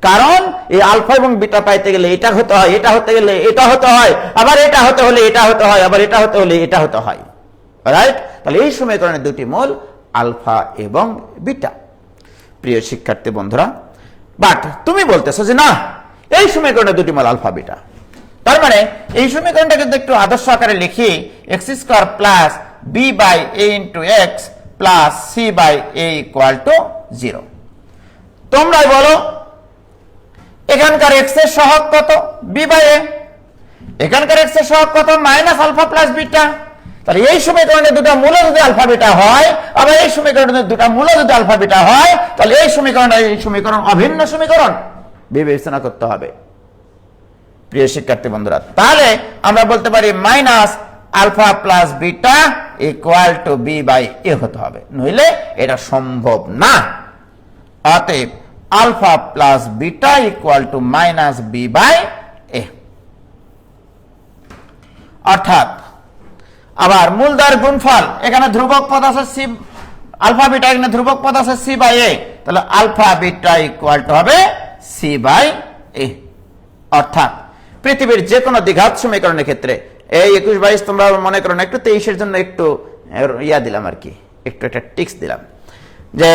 কারণ এই আলফা এবং বিটা পাইতে গেলে এটা হতে হয়, এটা হতে গেলে এটা হতে হয়, আবার এটা হতে হলে এটা হতে হয়, আবার এটা হতে হলে এটা হতে হয়, রাইট? তাহলে এই সমীকরণের দুটি মূল আলফা এবং বিটা। প্রিয় শিক্ষার্থী বন্ধুরা, বাট তুমি বলতেছো যে না, এই সমীকরণের দুটি মূল আলফা বিটা। তার মানে এই সমীকরণটা কিন্তু একটু আদর্শ আকারে লিখি, x square plus b by a into x plus c by a equal to 0। তোমরাই বলো এখানকার এক্স এর সহগ কত? B by a. এখানকার এক্স এর সহগ কত? Minus alpha plus beta. তাহলে এই সমীকরণে দুটো মূল যদি আলফা বিটা হয়, আবার এই সমীকরণে দুটো মূল যদি আলফা বিটা হয়, তাহলে এই সমীকরণ অভিন্ন সমীকরণ বিবেচনা করতে হবে। প্রিয় শিক্ষার্থী বন্ধুরা, তাহলে আমরা বলতে পারি minus alpha plus beta equal to b by a হতে হবে, নইলে এটা সম্ভব না। অতএব alpha plus beta equal to minus b by a. অর্থাৎ আবার মূলদ্বয়ের গুণফল, এখানে ধ্রুবক পদ আছে সি, আলফা বিটা এখানে ধ্রুবক পদ আছে সি বাই এ, তাহলে আলফা বিটা ইকুয়াল টু হবে সি বাই এ। অর্থাৎ পৃথিবীর যে কোনো দ্বিঘাত সমীকরণের ক্ষেত্রে এই 21, 22 তোমরা মনে করো না, একটু 23-এর জন্য একটু ইয়া দিলাম আর কি, একটু একটা টিক্স দিলাম যে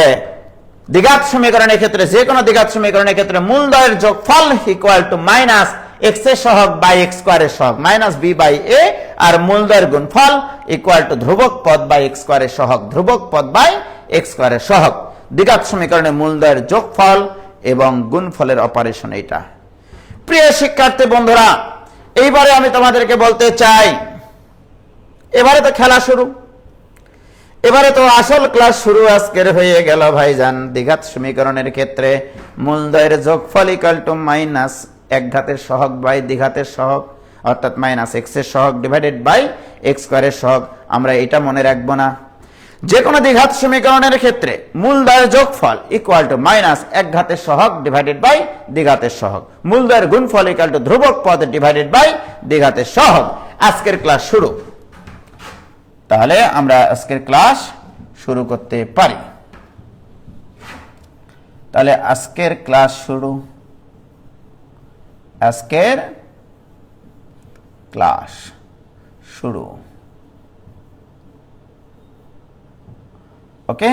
দ্বিঘাত সমীকরণের ক্ষেত্রে, যে কোনো দ্বিঘাত সমীকরণের ক্ষেত্রে মূলদ্বয়ের যোগফল ইকুয়াল টু মাইনাস এক্স এর সহগ বাই এক্স স্কোয়ারের সহগ মাইনাস বি বাই এ, আর মূলদ্বয়ের গুণফল ইকুয়াল টু ধ্রুবক পদ বাই এক্স স্কোয়ারের সহগ ধ্রুবক পদ বাই এক্স স্কোয়ারের সহগ। দ্বিঘাত সমীকরণে মূলদ্বয়ের যোগফল এবং গুণফলের অপারেশন এটা। প্রিয় শিক্ষার্থী বন্ধুরা, এইবারে আমি তোমাদেরকে বলতে চাই, এবারে তো খেলা শুরু, এবারে তো আসল ক্লাস শুরু আজকের হয়ে গেল ভাইজান। দ্বিঘাত সমীকরণের ক্ষেত্রে মূলদ্বয়ের যোগফল ইকুয়াল টু মাইনাস এক ঘাতের সহগ বাই দ্বিঘাতের সহগ, অর্থাৎ মাইনাস এক্স এর সহগ ডিভাইডেড বাই এক্স স্কোয়ারের সহগ। আমরা এটা মনে রাখবো না, যে কোনো দ্বিঘাত সমীকরণের ক্ষেত্রে মূলদ্বয়ের যোগফল ইকুয়াল টু মাইনাস এক ঘাতের সহগ ডিভাইডেড বাই দ্বিঘাতের সহগ, মূলদ্বয়ের গুণফল ইকুয়াল টু ধ্রুবক পদ ডিভাইডেড বাই দ্বিঘাতের সহগ। আজকের ক্লাস শুরু। তাহলে আমরা আজকের ক্লাস শুরু করতে পারি। তাহলে আজকের ক্লাস শুরু, আজকের ক্লাস শুরু। ওকে,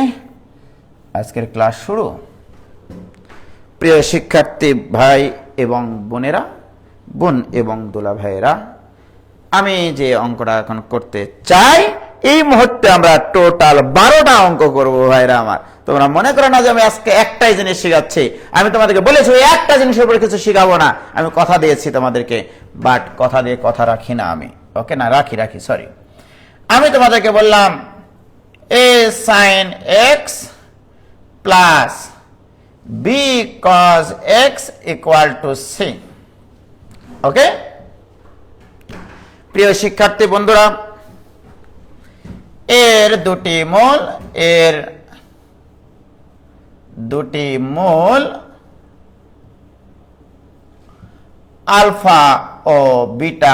আজকের ক্লাস শুরু। প্রিয় শিক্ষার্থী ভাই এবং বোনেরা, বোন এবং দোলা ভাইয়েরা, আমি যে অঙ্কটা এখন করতে চাই, এই মুহূর্তে আমরা টোটাল 12টা অঙ্ক করব ভাইরা আমার। তোমরা মনে করো না যে আমি আজকে একটাই জিনিস শিখাচ্ছি, আমি তোমাদেরকে বলেছি একটা জিনিসের উপরে কিছু শিখাবো না, আমি কথা দিয়েছি তোমাদেরকে, বাট কথা দিয়ে কথা রাখি না আমি। ওকে, না রাখি সরি। আমি তোমাদেরকে বললাম a sin x plus b cos x equal to c। ওকে, প্রিয় শিক্ষার্থী বন্ধুরা, এর দুটি মূল আলফা ও বিটা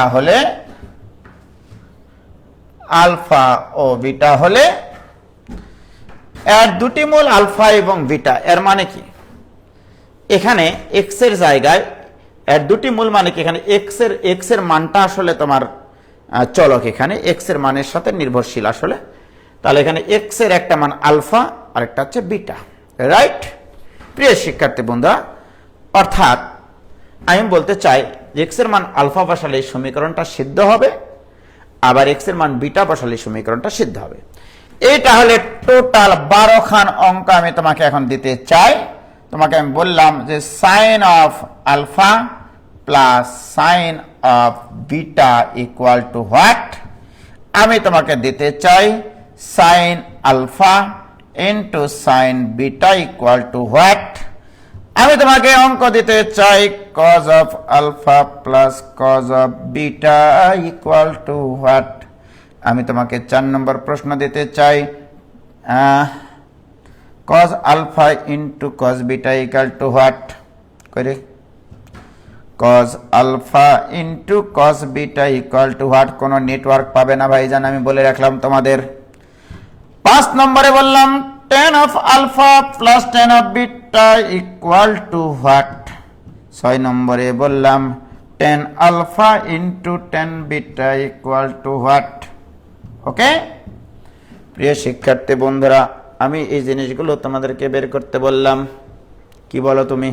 হলে এর দুটি মূল আলফা এবং বিটা, এর মানে কি এখানে এক্স এর জায়গায় এর দুটি মূল মানে কি, এখানে এক্স এর মানটা আসলে তোমার চলক, এখানে এক্স এর মানের সাথে নির্ভরশীল আসলে। তাহলে এখানে এক্স এর একটা মান আলফা আর একটা হচ্ছে বিটা, রাইট? প্রিয় শিক্ষার্থী বন্ধুরা, অর্থাৎ আমি বলতে চাই এক্স এর মান আলফা বসালে এই সমীকরণটা সিদ্ধ হবে, আবার এক্স এর মান বিটা বসালে সমীকরণটা সিদ্ধ হবে। এইটা হলে টোটাল 12 খান অঙ্ক আমি তোমাকে এখন দিতে চাই। তোমাকে আমি বললাম যে sine of alpha plus sine of beta equal to what. আমি তোমাকে দিতে চাই sine alpha into sine beta equal to what? আমি তোমাকে অঙ্ক দিতে চাই cos of alpha plus cos of beta equal to what? আমি তোমাকে 4 নম্বর প্রশ্ন দিতে চাই cos alpha into cos beta equal to what করে? Cos alpha into cos beta equal to what? কোনো নেটওয়ার্ক পাবে না ভাইজান, আমি বলে রাখলাম তোমাদের। 5 নম্বরে বললাম tan of alpha plus tan of beta equal to what? 6 নম্বরে বললাম tan alpha into tan beta equal to what? ওকে প্রিয় শিক্ষার্থী বন্ধুরা, আমি এই জিনিসগুলো তোমাদেরকে বের করতে বললাম, কি বলো তুমি?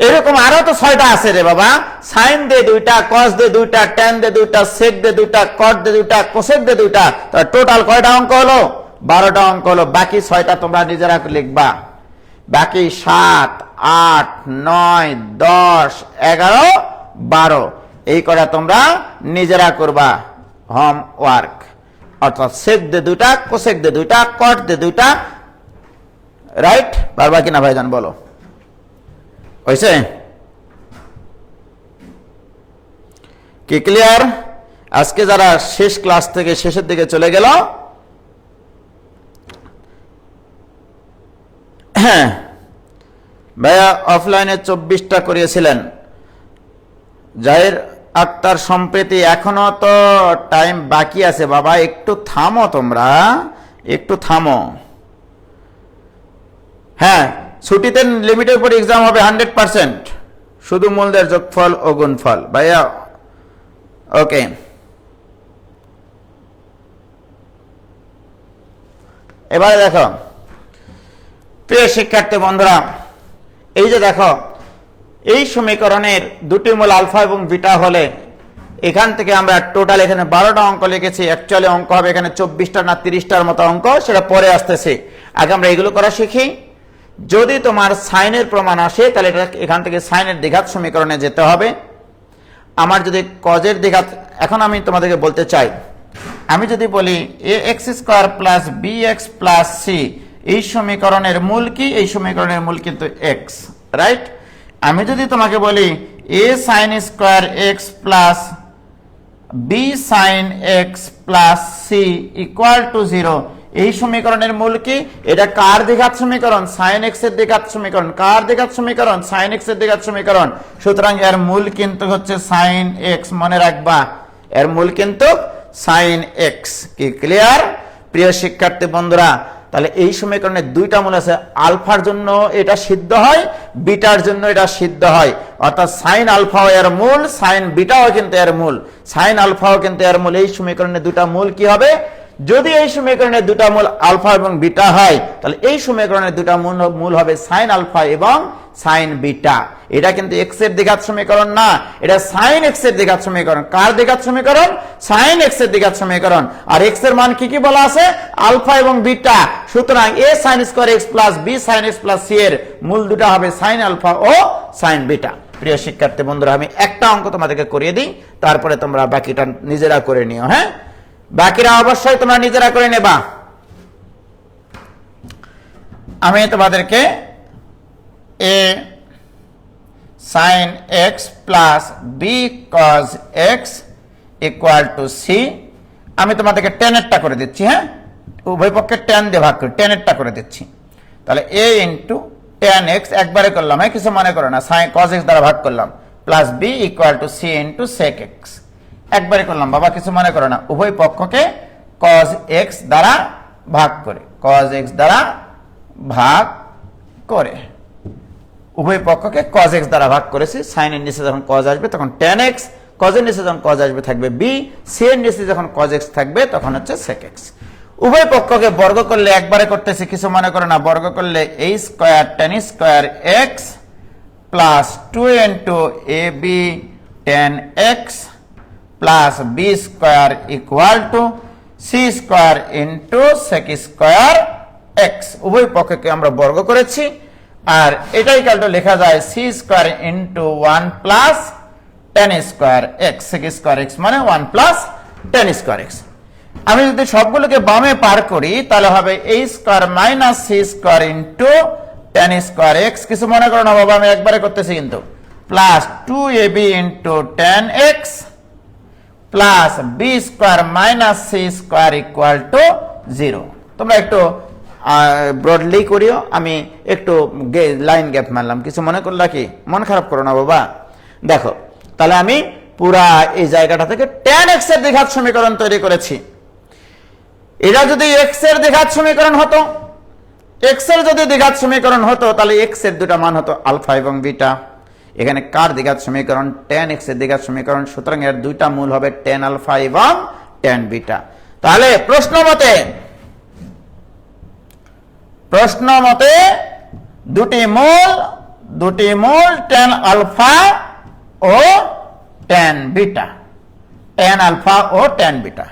এরকম আরো তো 6টা আছে রে বাবা। সাইন দে 2টা, কস দে 2টা, ট্যান দে 2টা, সেক দে 2টা, কট দে 2টা, কোসেক দে 2টা। তো টোটাল কয়টা অঙ্ক হলো? 12টা অঙ্ক হলো। বাকি 6টা তোমরা নিজেরা লিখবা। বাকি 7, 8, 9, 10, 11, 12 এই কটা তোমরা নিজেরা করবা হোমওয়ার্ক। অর্থাৎ সেক দে 2টা, কোসেক দে 2টা, কট দে 2টা। রাইট? পারবা কিনা ভাইজান বলো? হয়েছে কি ক্লিয়ার? আজকে যারা শেষ ক্লাস থেকে শেষের দিকে চলে গেল, হ্যাঁ ভাইয়া অফলাইনে 24টা করিয়েছিলেন। জাহির আক্তার সম্প্রীতি এখনো তো টাইম বাকি আছে বাবা, একটু থামো তোমরা, একটু থামো। হ্যাঁ ছুটিতে লিমিটের উপর এক্সাম হবে 100%, শুধু মূলদের যোগফল ও গুণফল ভাইয়া। ওকে এবারে দেখো প্রিয় শিক্ষার্থী বন্ধুরা, এই যে দেখো এই সমীকরণের দুটি মূল আলফা এবং বিটা হলে এখান থেকে আমরা টোটাল এখানে 12টা অঙ্ক লিখেছি। অ্যাকচুয়ালি অঙ্ক হবে এখানে 24টা না 30টার মতো অঙ্ক, সেটা পরে আসতেছে। আগে আমরা এগুলো করা শিখি। যদি তোমার সাইনের প্রমাণ আসে তাহলে এটা এখান থেকে সাইনের দ্বিঘাত সমীকরণে যেতে হবে। আমার যদি কজের দ্বিঘাত, এখন আমি তোমাদেরকে বলতে চাই, আমি যদি বলি a x square plus b x plus C, এই সমীকরণের মূল কি? এই সমীকরণের মূল কিন্তু এক্স, রাইট? আমি যদি তোমাকে বলি a sine square x plus b sine x plus c equal to 0, এই সমীকরণের মূল কি? এটা কার দ্বিঘাত সমীকরণ? সাইন এক্স এর দ্বিঘাত সমীকরণ। কার দ্বিঘাত সমীকরণ? সাইন এক্স এর দ্বিঘাত সমীকরণ। সুতরাং এর মূল কিন্তু হচ্ছে সাইন এক্স, মনে রাখবা এর মূল কিন্তু সাইন এক্স। কি ক্লিয়ার প্রিয় শিক্ষার্থী বন্ধুরা? তাহলে এই সমীকরণের দুইটা মূল আছে, আলফার জন্য এটা সিদ্ধ হয়, বিটার জন্য এটা সিদ্ধ হয়। অর্থাৎ সাইন আলফাও এর মূল, সাইন বিটাও কিন্তু এর মূল, সাইন আলফাও কিন্তু এর মূল। এই সমীকরণের দুটা মূল কি হবে? যদি এই সমীকরণের দুটা মূল আলফা এবং বিটা হয় তাহলে এই সমীকরণের দুটা মূল হবে সাইন আলফা এবং সাইন বিটা। এটা কিন্তু এক্স এর দ্বিঘাত সমীকরণ না, এটা সাইন এক্স এর দ্বিঘাত সমীকরণ। কার দ্বিঘাত সমীকরণ? সাইন এক্স এর দ্বিঘাত সমীকরণ। আর এক্স এর মান কি কি বলা আছে? আলফা এবং বিটা। সুতরাং a sine square x plus b sine x plus c এর মূল দুটা হবে সাইন আলফা ও সাইন বিটা। প্রিয় শিক্ষার্থী বন্ধুরা, আমি একটা অঙ্ক তোমাদেরকে করিয়ে দিই, তারপরে তোমরা বাকিটা নিজেরা করে নিও। হ্যাঁ, বাকিরা অবশ্যই তোমরা নিজেরা করে নেবা। আমি তোমাদেরকে a sine x plus B cos x equal to c, আমি তোমাদেরকে টেনেরটা করে দিচ্ছি। হ্যাঁ, উভয় পক্ষে টেন দিয়ে ভাগ করি, টেনেরটা করে দিচ্ছি। তাহলে এ ইন্টু টেন এক্স একবারে করলাম, হ্যাঁ কিছু মনে করো না, সাইন কজ এক্স দ্বারা ভাগ করলাম, plus b equal to c into sec x একবারে করলাম বাবা, কিছু মনে করো না। উভয় পক্ষকে কজ এক্স দ্বারা ভাগ করে, কজ এক্স দ্বারা ভাগ করে, উভয় পক্ষকে কজ এক্স দ্বারা ভাগ করেছি। সাইনের নিচে যখন কজ আসবে তখন টেন এক্স, কজের নিচে যখন কজ আসবে থাকবে বি, সি এর নিচে যখন কজ এক্স থাকবে তখন হচ্ছে সেক এক্স। উভয় পক্ষকে বর্গ করলে একবারে করতেছি, কিছু মনে করো না। বর্গ করলে a square tan square x plus 2 into a b tan x plus b square equal to c square into sec square x. উভয় পক্ষকে আমরা বর্গ করেছি, আর এটাই কালটা লেখা যায় c square into 1 plus tan square x, sec square x মানে 1 প্লাস টেন স্কোয়ার এক্স। আমি যদি সবগুলোকে বামে পার করি তাহলে হবে a square minus c square into tan square x, কিছু মনে করো না বাবা, আমি একবারে করতেছি কিন্তু, plus 2ab into tan x plus b square minus c square equal to 0। তোমরা একটু ব্রডলি করিও, আমি একটু লাইন গ্যাপ মারলাম, কিছু মনে করলা কি? মন খারাপ করো না বাবা। দেখো তাহলে আমি পুরা এই জায়গাটা থেকে tan x এর দ্বিঘাত সমীকরণ তৈরি করেছি। এটা যদি x এর দ্বিঘাত সমীকরণ হতো, x এর যদি দ্বিঘাত সমীকরণ হতো তাহলে x এর দুটো মান হতো আলফা এবং বিটা। এখানে কার দ্বিঘাত সমীকরণ? tan x এর দ্বিঘাত সমীকরণ, সুতরাং এর দুইটা মূল হবে tan আলফা এবং tan বিটা। তাহলে প্রশ্ন মতে দুটি মূল tan আলফা ও tan বিটা, tan আলফা ও tan বিটা।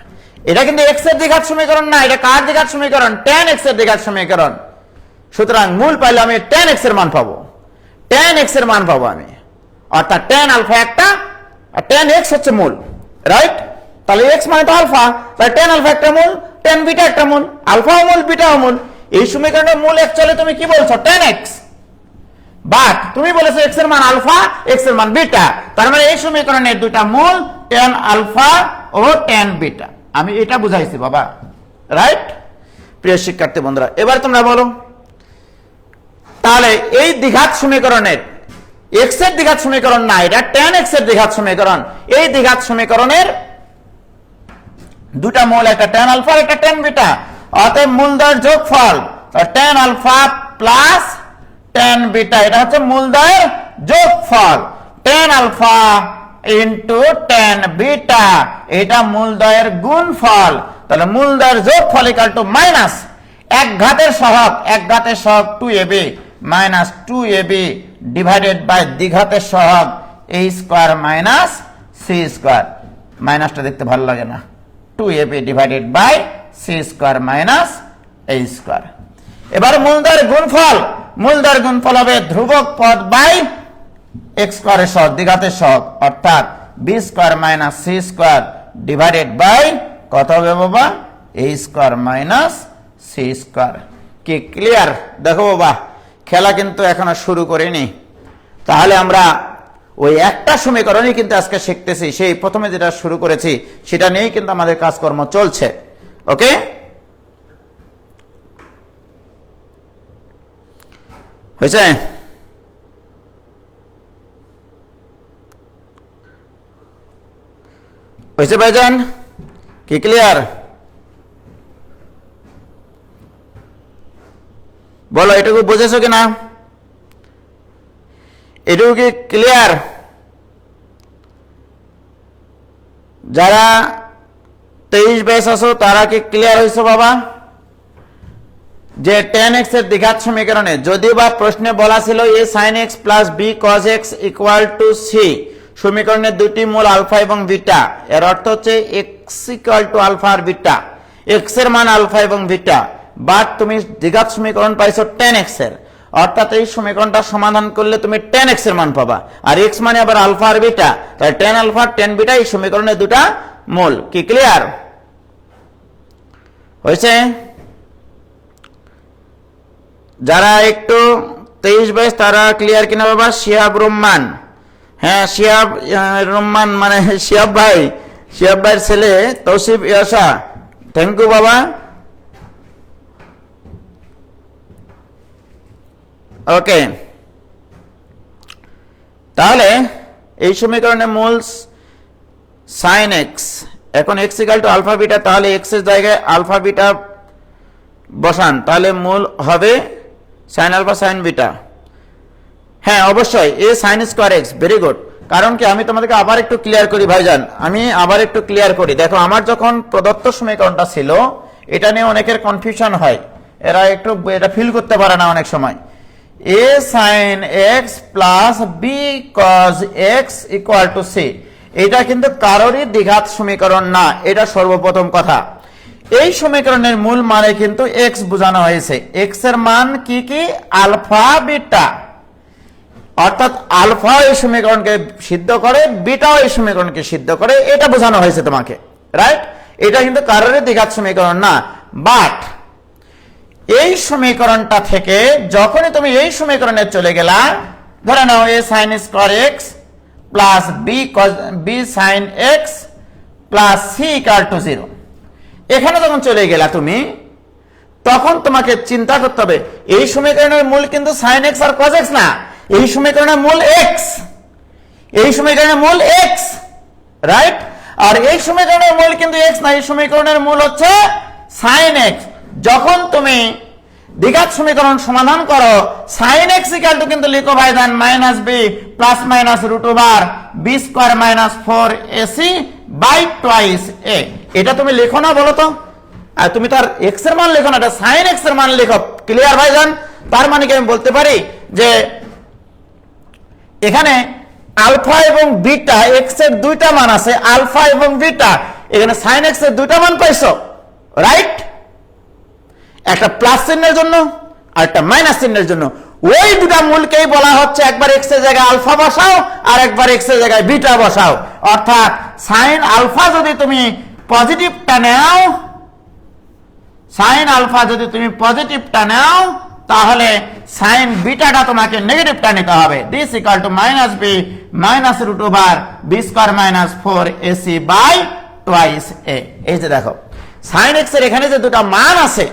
এটা কিন্তু x এর দ্বিঘাত সমীকরণ না, এটা কার দ্বিঘাত সমীকরণ? tan x এর দ্বিঘাত সমীকরণ। সুতরাং মূল পাইলে আমি tan x এর মান পাবো, tan x এর মান পাবো আমি, অর্থাৎ tan আলফা একটা আর tan x হচ্ছে মূল, রাইট? তাহলে x মানে তো আলফা, তাহলে tan আলফা একটা মূল, tan বিটা একটা মূল, আলফাও মূল বিটাও মূল। এই সমীকরণের মূল অ্যাকচুয়ালি তুমি কি বলছো? tan x, বাট তুমি বলেছো x এর মান আলফা, x এর মান বিটা, তার মানে এই সমীকরণের দুইটা মূল tan আলফা ও tan বিটা। আমি এটা বুঝাইছি বাবা, রাইট? প্রিয় শিক্ষার্থী বন্ধুরা, এবার তোমরা বলো তাহলে এই দ্বিঘাত সমীকরণের x এর দ্বিঘাত সমীকরণ না, এটা tan x এর দ্বিঘাত সমীকরণ। এই দ্বিঘাত সমীকরণের দুটা মূল, একটা tan আলফা একটা tan বিটা, অতএব মূলদ্বয়ের যোগফল tan alpha plus tan beta, এটা হচ্ছে মূলদ্বয়ের যোগফল। tan alpha into tan beta, এটা মূলদ্বয়ের গুণফল। তাহলে মূলদ্বয়ের যোগফল ইকুয়াল টু মাইনাস এক ঘাতের সহগ 2ab minus 2ab divided by দ্বিঘাতের সহগ a square minus c square. মাইনাসটা দেখতে ভালো লাগে না, 2ab divided by c square minus a square. এবার মূলদ্বয়ের গুণফল হবে ধ্রুবক পদ বাই x স্কয়ারের সহগ, দ্বিঘাতের সহগ, অর্থাৎ b square minus c square divided by কত হবে বাবা? a square minus c square. কি ক্লিয়ার? দেখো বাবা, খেলা কিন্তু এখনো শুরু করিনি। তাহলে আমরা ওই একটা সমীকরণই কিন্তু আজকে শিখতেছি, সেই প্রথমে যেটা শুরু করেছি সেটা নিয়েই কিন্তু আমাদের কাজকর্ম চলছে। ওকে, হয়েছে? হয়েছে ভাইজান? কি ক্লিয়ার? বলো, এটুকু বুঝেছো কিনা? এটুকু কি ক্লিয়ার? যারা 23 ব্যাচ আছো তারা কি ক্লিয়ার হয়েছে বাবা? যে tan x এর দ্বিঘাত সমীকরণে যদি বা প্রশ্নে বলা ছিল a sin x plus b cos x equal to c, সমীকরণের দুটি মূল আলফা এবং বিটা, এর অর্থ হচ্ছে x ইকুয়াল টু আলফা আর বিটা, x এর মান আলফা এবং বিটা, বাট তুমি দ্বিঘাত সমীকরণ পাইছো tan x এর, অর্থাৎ এই সমীকরণটা সমাধান করলে তুমি tan x এর মান পাবা, আর x মানে আবার আলফা আর বিটা, তাই tan আলফা tan বিটা এই সমীকরণের দুটা মূল। কি ক্লিয়ার হয়েছে? যারা একটু 23 ব্যাচ তারা ক্লিয়ার কিনা বাবা? শিহাব রহমান, হ্যাঁ শিহাব রহমান মানে শিহাব ভাইয়ের ছেলে তৌসিফ ইয়াসা, থ্যাংক ইউ বাবা। ওকে, তাহলে এই সমীকরণে মূল sin x, এখন x equal to alpha beta, তাহলে x এর জায়গায় আলফা বিটা বসান, তাহলে মূল হবে sin আলফা sin বিটা। হ্যাঁ অবশ্যই a sin square x, very good. কারণ কি, আমি তোমাদেরকে আবার একটু ক্লিয়ার করি ভাইজান, আমি আবার একটু ক্লিয়ার করি। দেখো, আমার যখন প্রদত্ত সমীকরণটা ছিল, এটা নিয়ে অনেকের কনফিউশন হয়, এরা একটু এটা ফিল করতে পারে না অনেক সময়। a sin x plus b cos x equal to c, এটা কিন্তু কারোরই দ্বিঘাত সমীকরণ না, এটা সর্বপ্রথম কথা। এই সমীকরণের মূল মানে কিন্তু x বোঝানো হয়েছে, x এর মান কি কি? আলফা বিটা, অর্থাৎ আলফা এই সমীকরণকে সিদ্ধ করে, বিটাও এই সমীকরণকে সিদ্ধ করে, এটা বোঝানো হয়েছে তোমাকে, রাইট? এটা কিন্তু কারোরই দ্বিঘাত সমীকরণ না। বাট এই সমীকরণটা থেকে যখনই তুমি এই সমীকরণে চলে গেলা, ধরে নাও a sin square x plus b sin x plus c equal to 0, এখানে যখন চলে গেলা তুমি, তখন তোমাকে চিন্তা করতে হবে এই সমীকরণের মূল কিন্তু sin x আর cos x না, এই সমীকরণের মূল x, এই সমীকরণের মূল x, রাইট? আর এই সমীকরণের মূল কিন্তু x না, এই সমীকরণের মূল হচ্ছে sin x। যখন তুমি দ্বিঘাত সমীকরণ সমাধান করো, sin x ইকুয়াল টু কিন্তু লিখো ভাইজান minus b plus minus root over b square minus 4ac by twice a। এটা তুমি লেখো না বলো তো? আর তুমি তার x এর মান লেখো না, এটা sin x এর মান লেখো। ক্লিয়ার ভাইজান? তার মানে কি আমি বলতে পারি যে এখানে আলফা এবং বিটা x এর দুইটা মান আছে, আলফা এবং বিটা, এখানে sin x এর দুইটা মান পাইছো, রাইট? একটা প্লাস চিহ্নের জন্য আর একটা মাইনাস চিহ্নের জন্য। ওই দুটা মূলকেই বলা হচ্ছে একবার x এর জায়গায় আলফা বসাও আর একবার x এর জায়গায় বিটা বসাও। অর্থাৎ sin আলফা যদি তুমি পজিটিভটা নাও, sin আলফা যদি তুমি পজিটিভটা নাও, তাহলে sin বিটাটা তোমাকে নেগেটিভটা নিতে হবে। This equal to minus b minus root over b square minus 4ac by twice a। এই যে দেখো sin x এর এখানে যে দুটো মান আছে,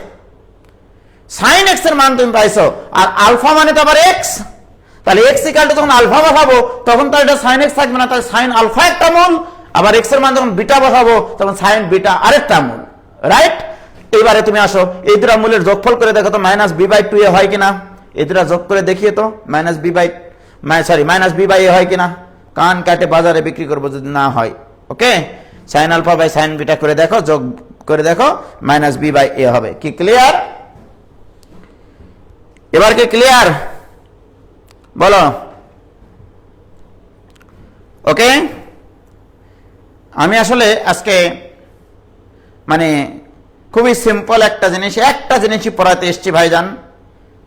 sin x এর মান তুমি পাইছো, আর আলফা মানে তো আবার x, তাহলে x ইকুয়াল টু যখন আলফা বসাবো তখন তো এটা sin x থাকবে না, তাহলে sin আলফা একটা মূল, আবার x এর মান যখন বিটা বসাবো তখন sin বিটা আরেকটা মূল, রাইট? এবারে তুমি আসো এই দুটো মূলের যোগফল করে দেখো তো মাইনাস b বাই 2a হয় কিনা, এই দুটো যোগ করে দেখিয়ে তো মাইনাস b বাই a হয় কিনা। কান কাটে বাজারে বিক্রি করবো যদি না হয়। Okay, sin alpha by sin beta করে দেখো, যোগ করে দেখো, মাইনাস b বাই a হবে। কি ক্লিয়ার? এবার কি ক্লিয়ার বলো? ওকে, আমি আসলে আজকে মানে খুবই সিম্পল একটা জিনিসই পড়াতে এসেছি ভাইজান,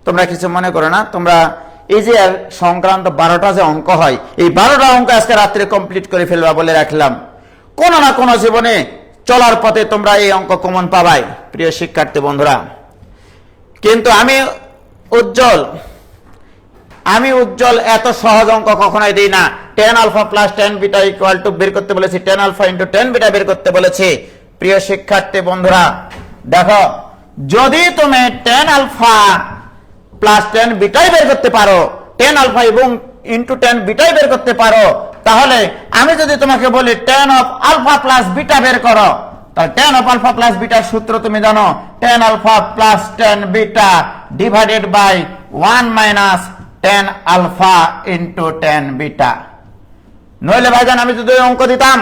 তোমরা কিছু মনে করো না। তোমরা এই যে সংক্রান্ত 12টা যে অঙ্ক হয়, এই 12টা অঙ্ক আজকে রাত্রে কমপ্লিট করে ফেলবা বলে রাখলাম। কোনো না কোনো জীবনে চলার পথে তোমরা এই অঙ্ক কমন পাবাই প্রিয় শিক্ষার্থী বন্ধুরা। কিন্তু আমি উজ্জ্বল এত সহজ অঙ্ক কখনোই দিই না। tan alpha plus tan beta equal to বের করতে বলেছি, tan alpha into tan beta বের করতে বলেছি। প্রিয় শিক্ষার্থী বন্ধুরা দেখো, যদি তুমি tan আলফা প্লাস tan বিটাই বের করতে পারো, tan আলফা এবং ইনটু tan বিটাই বের করতে পারো, তাহলে আমি যদি তোমাকে বলি tan of alpha plus beta বের করো, তাহলে tan অফ আলফা প্লাস বিটার সূত্র তুমি জানো, tan alpha plus tan beta divided by 1 minus tan alpha into tan beta. নইলে ভাইজান আমি যদি অঙ্ক দিতাম,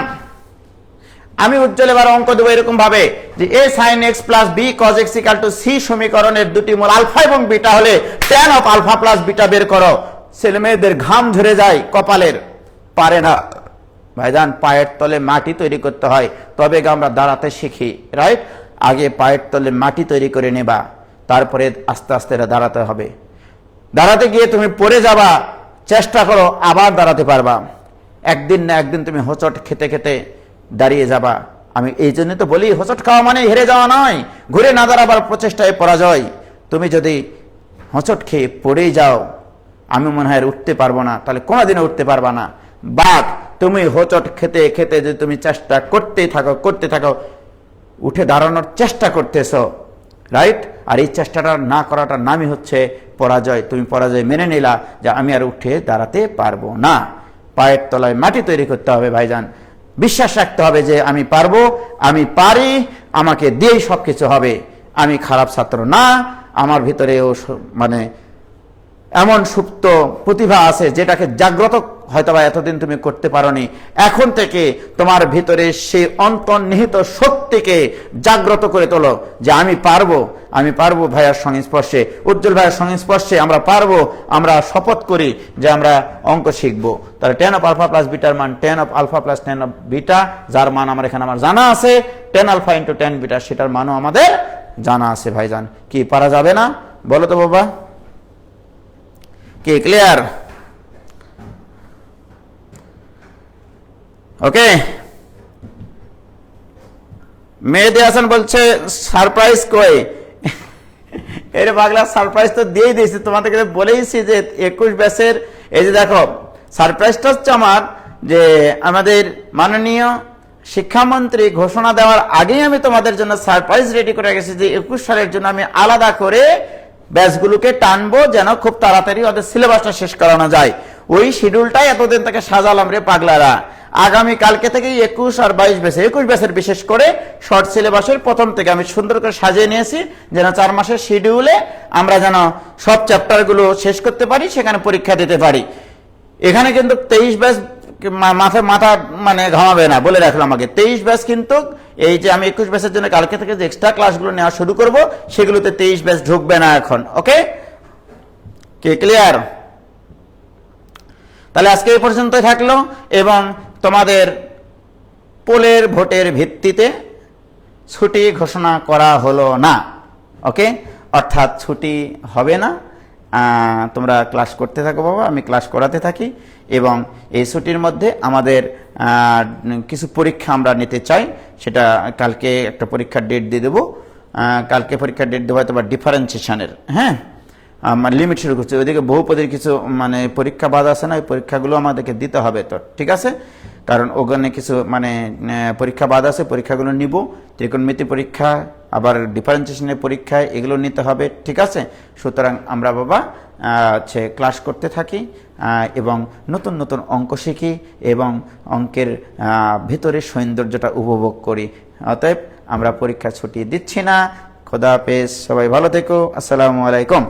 আমি উজ্জ্বল এবার অঙ্ক দেবো এরকম ভাবে যে a sin x plus b cos x equal to c সমীকরণের দুটি মূল আলফা এবং বিটা হলে tan of alpha plus beta বের করো। ছেলে মেয়েদের ঘাম ঝরে যায় কপালের, পারে না ভাইজান। পায়ের তলে মাটি তৈরি করতে হয় তবে আমরা দাঁড়াতে শিখি, রাইট? আগে পায়ের তলে মাটি তৈরি করে নেবা, তারপরে আস্তে আস্তে দাঁড়াতে হবে। দাঁড়াতে গিয়ে তুমি পড়ে যাবা, চেষ্টা করো আবার দাঁড়াতে পারবা। একদিন না একদিন তুমি হোঁচট খেতে খেতে দাঁড়িয়ে যাবা। আমি এই জন্য তো বলি, হোঁচট খাওয়া মানে হেরে যাওয়া নয়, ঘুরে না দাঁড়াবার প্রচেষ্টায় পরাজয়। তুমি যদি হোঁচট খেয়ে পড়েই যাও, আমি মনে হয় উঠতে পারবো না, তাহলে কোনোদিনও উঠতে পারবা না। বাট তুমি হোঁচট খেতে খেতে যদি তুমি চেষ্টা করতে থাকো, উঠে দাঁড়ানোর চেষ্টা করতেছো, রাইট? আর এই চেষ্টাটা না করাটার নামই হচ্ছে পরাজয়। তুমি পরাজয় মেনে নিলা যে আমি আর উঠে দাঁড়াতে পারবো না। পায়ের তলায় মাটি তৈরি করতে হবে ভাইজান, বিশ্বাস রাখতে হবে যে আমি পারবো, আমি পারি, আমাকে দিয়েই সবকিছু হবে। আমি খারাপ ছাত্র না, আমার ভিতরেও মানে এমন সুপ্ত প্রতিভা আছে যেটাকে জাগ্রত হয়তোবা এতদিন তুমি করতে পারোনি। এখন থেকে তোমার ভিতরে সেই অন্তর্নিহিত শক্তিকে জাগ্রত করে তোলো যে আমি পারবো ভাইয়ার সংস্পর্শে, উজ্জ্বল ভাইয়ার সংস্পর্শে আমরা পারবো। আমরা শপথ করি যে আমরা অঙ্ক শিখবো। তাহলে tan অফ আলফা প্লাস বিটার মান tan of alpha plus tan of beta, যার মান এখানে আমার জানা আছে, tan alpha into tan beta, সেটার মানও আমাদের জানা আছে ভাইজান। কি পারা যাবে না বলো তো বাবা? কি ক্লিয়ার? ওকে, মেহেদি হাসান বলছে সারপ্রাইজ কই? এর পাগলা সারপ্রাইজ তো দিয়েই দিয়েছি, তোমাদেরকে বলেইছি যে 21 ব্যাচের এই যে দেখো সারপ্রাইজটা হচ্ছে আমার যে আমাদের মাননীয় শিক্ষামন্ত্রী ঘোষণা দেওয়ার আগেই আমি তোমাদের জন্য সারপ্রাইজ রেডি করে গেছি যে 21 সালের জন্য আমি আলাদা করে ব্যাচগুলোকে টানবো যেন খুব তাড়াতাড়ি ওদের সিলেবাসটা শেষ করানো যায়। ওই শিডিউলটাই এতদিন থেকে সাজালাম রে পাগলারা। আগামী কালকে থেকেই 21 আর 22 ব্যাচের 21 ব্যাচের বিশেষ করে শর্ট সিলেবাসের প্রথম থেকে আমি সুন্দর করে সাজিয়ে নিয়েছি যেন 4 মাসের শিডিউলে আমরা যেন সব চ্যাপ্টারগুলো শেষ করতে পারি, সেখানে পরীক্ষা দিতে পারি। এখানে কিন্তু 23 ব্যাচ মাথা মানে ঘামাবে না, বলে রাখলাম আগে। 23 ব্যাচ কিন্তু এই যে আমি 21 ব্যাচের জন্য কালকে থেকে যে এক্সট্রা ক্লাসগুলো নেওয়া শুরু করব সেগুলোতে 23 ব্যাচ ঢুকবে না এখন। ওকে, কি ক্লিয়ার? তাহলে আজকে এই পর্যন্তই থাকলো এবং তোমাদের পোলের ভোটের ভিত্তিতে ছুটি ঘোষণা করা হলো না। ওকে, অর্থাৎ ছুটি হবে না, তোমরা ক্লাস করতে থাকো বাবা, আমি ক্লাস করাতে থাকি এবং এই ছুটির মধ্যে আমাদের কিছু পরীক্ষা আমরা নিতে চাই। সেটা কালকে একটা পরীক্ষার ডেট দিয়ে দেবো, কালকে পরীক্ষার ডেট দেবো হয়তো বা ডিফারেন্সিয়েশনের। হ্যাঁ, লিমিট শুরু করছে, ওইদিকে বহুপদীর কিছু মানে পরীক্ষা বাদ আছে না, ওই পরীক্ষাগুলো আমাদেরকে দিতে হবে তো, ঠিক আছে? কারণ ওখানে কিছু মানে পরীক্ষা বাদ আছে, পরীক্ষাগুলো নিব। ত্রিকোণমিতি পরীক্ষা, আবার ডিফারেন্সিয়েশনের পরীক্ষা, এগুলো নিতে হবে, ঠিক আছে? সুতরাং আমরা বাবা হচ্ছে ক্লাস করতে থাকি এবং নতুন নতুন অঙ্ক শিখি এবং অঙ্কের ভিতরে সৌন্দর্যটা উপভোগ করি। অতএব আমরা পরীক্ষা ছুটি দিচ্ছি না। খোদা হাফেজ, সবাই ভালো থেকো, আসসালামু আলাইকুম।